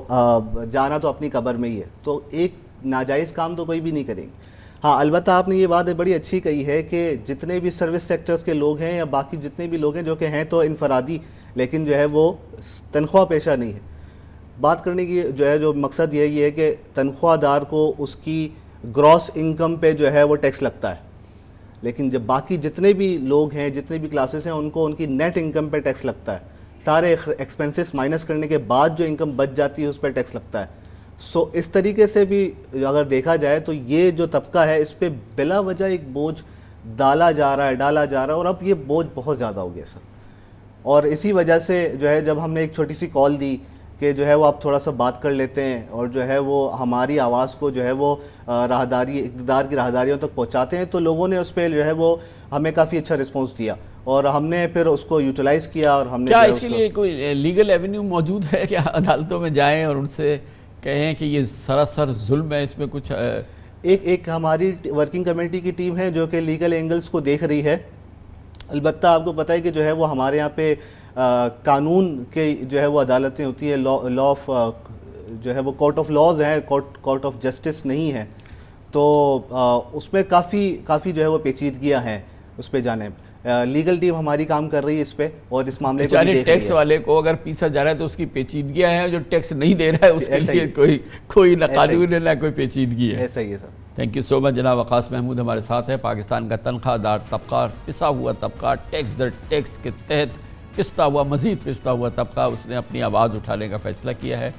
S6: جانا تو اپنی قبر میں ہی ہے، تو ایک ناجائز کام تو کوئی بھی نہیں کرے گی. ہاں البتہ آپ نے یہ بات بڑی اچھی کہی ہے کہ جتنے بھی سروس سیکٹرز کے لوگ ہیں یا باقی جتنے بھی لوگ ہیں جو کہ ہیں تو انفرادی، لیکن جو ہے وہ تنخواہ پیشہ نہیں ہے. بات کرنے کی جو مقصد یہی ہے کہ تنخواہ دار کو اس کی گراس انکم پہ جو ہے وہ ٹیکس لگتا ہے، لیکن جب باقی جتنے بھی لوگ ہیں, جتنے بھی کلاسز ہیں, ان کو ان کی نیٹ انکم پہ ٹیکس لگتا ہے. سارے ایکسپنسز مائنس کرنے کے بعد جو انکم بچ جاتی ہے اس پہ ٹیکس لگتا ہے. سو اس طریقے سے بھی اگر دیکھا جائے تو یہ جو طبقہ ہے اس پہ بلا وجہ ایک بوجھ ڈالا جا رہا ہے, اور اب یہ بوجھ بہت زیادہ ہو گیا سر. اور اسی وجہ سے جو ہے جب ہم نے ایک چھوٹی سی کال دی کہ جو ہے وہ آپ تھوڑا سا بات کر لیتے ہیں اور جو ہے وہ ہماری آواز کو جو ہے وہ اقتدار کی راہداریوں تک پہنچاتے ہیں, تو لوگوں نے اس پہ جو ہے وہ ہمیں کافی اچھا رسپانس دیا اور ہم نے پھر اس کو یوٹیلائز کیا. اور ہم نے
S1: کیا اس کے لیے کوئی لیگل ایونیو موجود ہے کہ عدالتوں میں جائیں اور ان سے کہیں کہ یہ سراسر ظلم ہے, اس میں کچھ
S6: ایک ہماری ورکنگ کمیٹی کی ٹیم ہے جو کہ لیگل اینگلز کو دیکھ رہی ہے. البتہ آپ کو پتہ ہے کہ جو ہے وہ ہمارے یہاں پہ قانون کے جو ہے وہ عدالتیں ہوتی ہیں, لا آف جو ہے وہ کورٹ آف لاز ہیں, کورٹ آف جسٹس نہیں ہے. تو اس میں کافی جو ہے وہ پیچیدگیاں ہیں اس پہ جانے. لیگل ٹیم ہماری کام کر رہی ہے اس پہ اور اس معاملے کو دیکھ رہی ہے.
S1: ٹیکس والے کو اگر پیسا جا رہا ہے تو اس کی پیچیدگیاں ہیں, جو ٹیکس نہیں دے رہا ہے اس کے لیے کوئی نہ قانون ہے نہ کوئی پیچیدگی ہے.
S6: ایسا ہی ہے سر.
S1: تھینک یو سو مچ. جناب وقاص محمود ہمارے ساتھ ہے. پاکستان کا تنخواہ دار طبقہ, پسا ہوا طبقہ, ٹیکس در ٹیکس کے تحت پستا ہوا, مزید پستا ہوا طبقہ, اس نے اپنی آواز اٹھانے کا فیصلہ کیا ہے.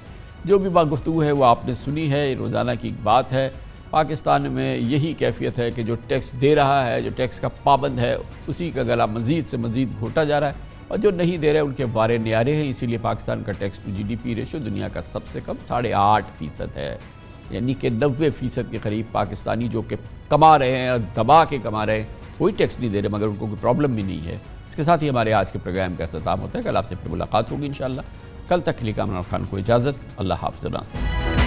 S1: جو بھی بات گفتگو ہے وہ آپ نے سنی ہے, روزانہ کی بات ہے. پاکستان میں یہی کیفیت ہے کہ جو ٹیکس دے رہا ہے, جو ٹیکس کا پابند ہے, اسی کا گلا مزید سے مزید گھوٹا جا رہا ہے, اور جو نہیں دے رہے ان کے وارے نیارے ہیں. اسی لیے پاکستان کا ٹیکس ٹو GDP ریشو دنیا کا سب سے کم 8.5% ہے. یعنی کہ 90% کے قریب پاکستانی جو کہ کما رہے ہیں اور دبا کے کما رہے ہیں, کوئی ٹیکس نہیں دے رہے مگر ان کو کوئی پرابلم بھی نہیں ہے. اس کے ساتھ ہی ہمارے آج کے پروگرام کا اختتام ہوتا ہے. کل آپ سے پھر ملاقات ہوگی انشاءاللہ. کل تک کے لیے کامران خان کو اجازت. اللہ حافظ.